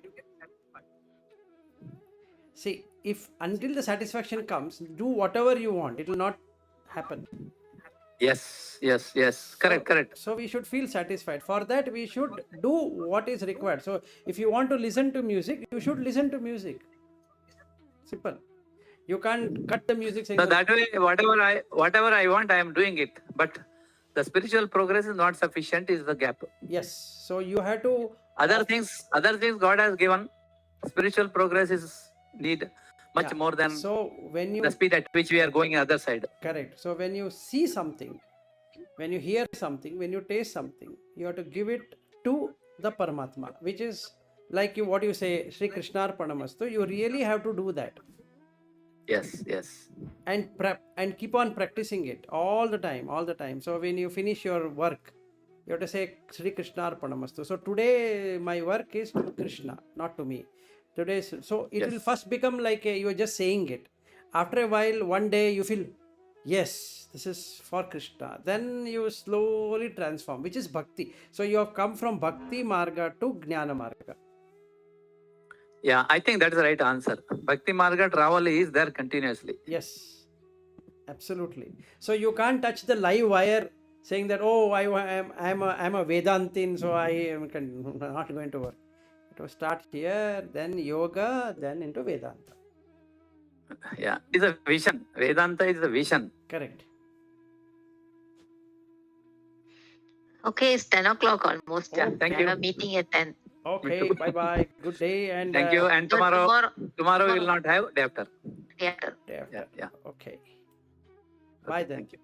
See, if until the satisfaction comes, do whatever you want, it will not happen. Yes, yes, yes. Correct, correct. So we should feel satisfied. For that, we should do what is required. So if you want to listen to music, you should listen to music. Simple. You can't cut the music saying So that way, whatever I want, I am doing it. But the spiritual progress is not sufficient, is the gap. yes. So you have to Other things God has given. Spiritual progress is need much Yeah. more than So when you the speed at which we are going other side. correct. So when you see something, when you hear something, when you taste something, you have to give it to the Paramatma, which is like you what you say, Sri Krishnarpanamastu. You really have to do that Yes, yes. and prep and keep on practicing it all the time. So when you finish your work, you have to say Sri Krishnarpanamastu. So today my work is to Krishna, not to me. Today's so it will Yes. first become like you are just saying it. After a while, one day you feel, yes, this is for Krishna. Then you slowly transform, which is bhakti. So you have come from bhakti marga to jnana marga. Yeah, I think that's the right answer. Bhakti Marga travel is there continuously. Yes, absolutely. So you can't touch the live wire saying that, oh, I'm a Vedantin, so I am not going to work. It will start here, then yoga, then into Vedanta. Yeah, it's a vision. Vedanta is a vision. Correct. Okay, it's 10 o'clock almost. Yeah, thank I have you. a meeting at 10. Okay, bye bye. Good day and Thank you. And So tomorrow we will not have day after. Day after. day after. Yeah. Okay. Bye then. Thank you.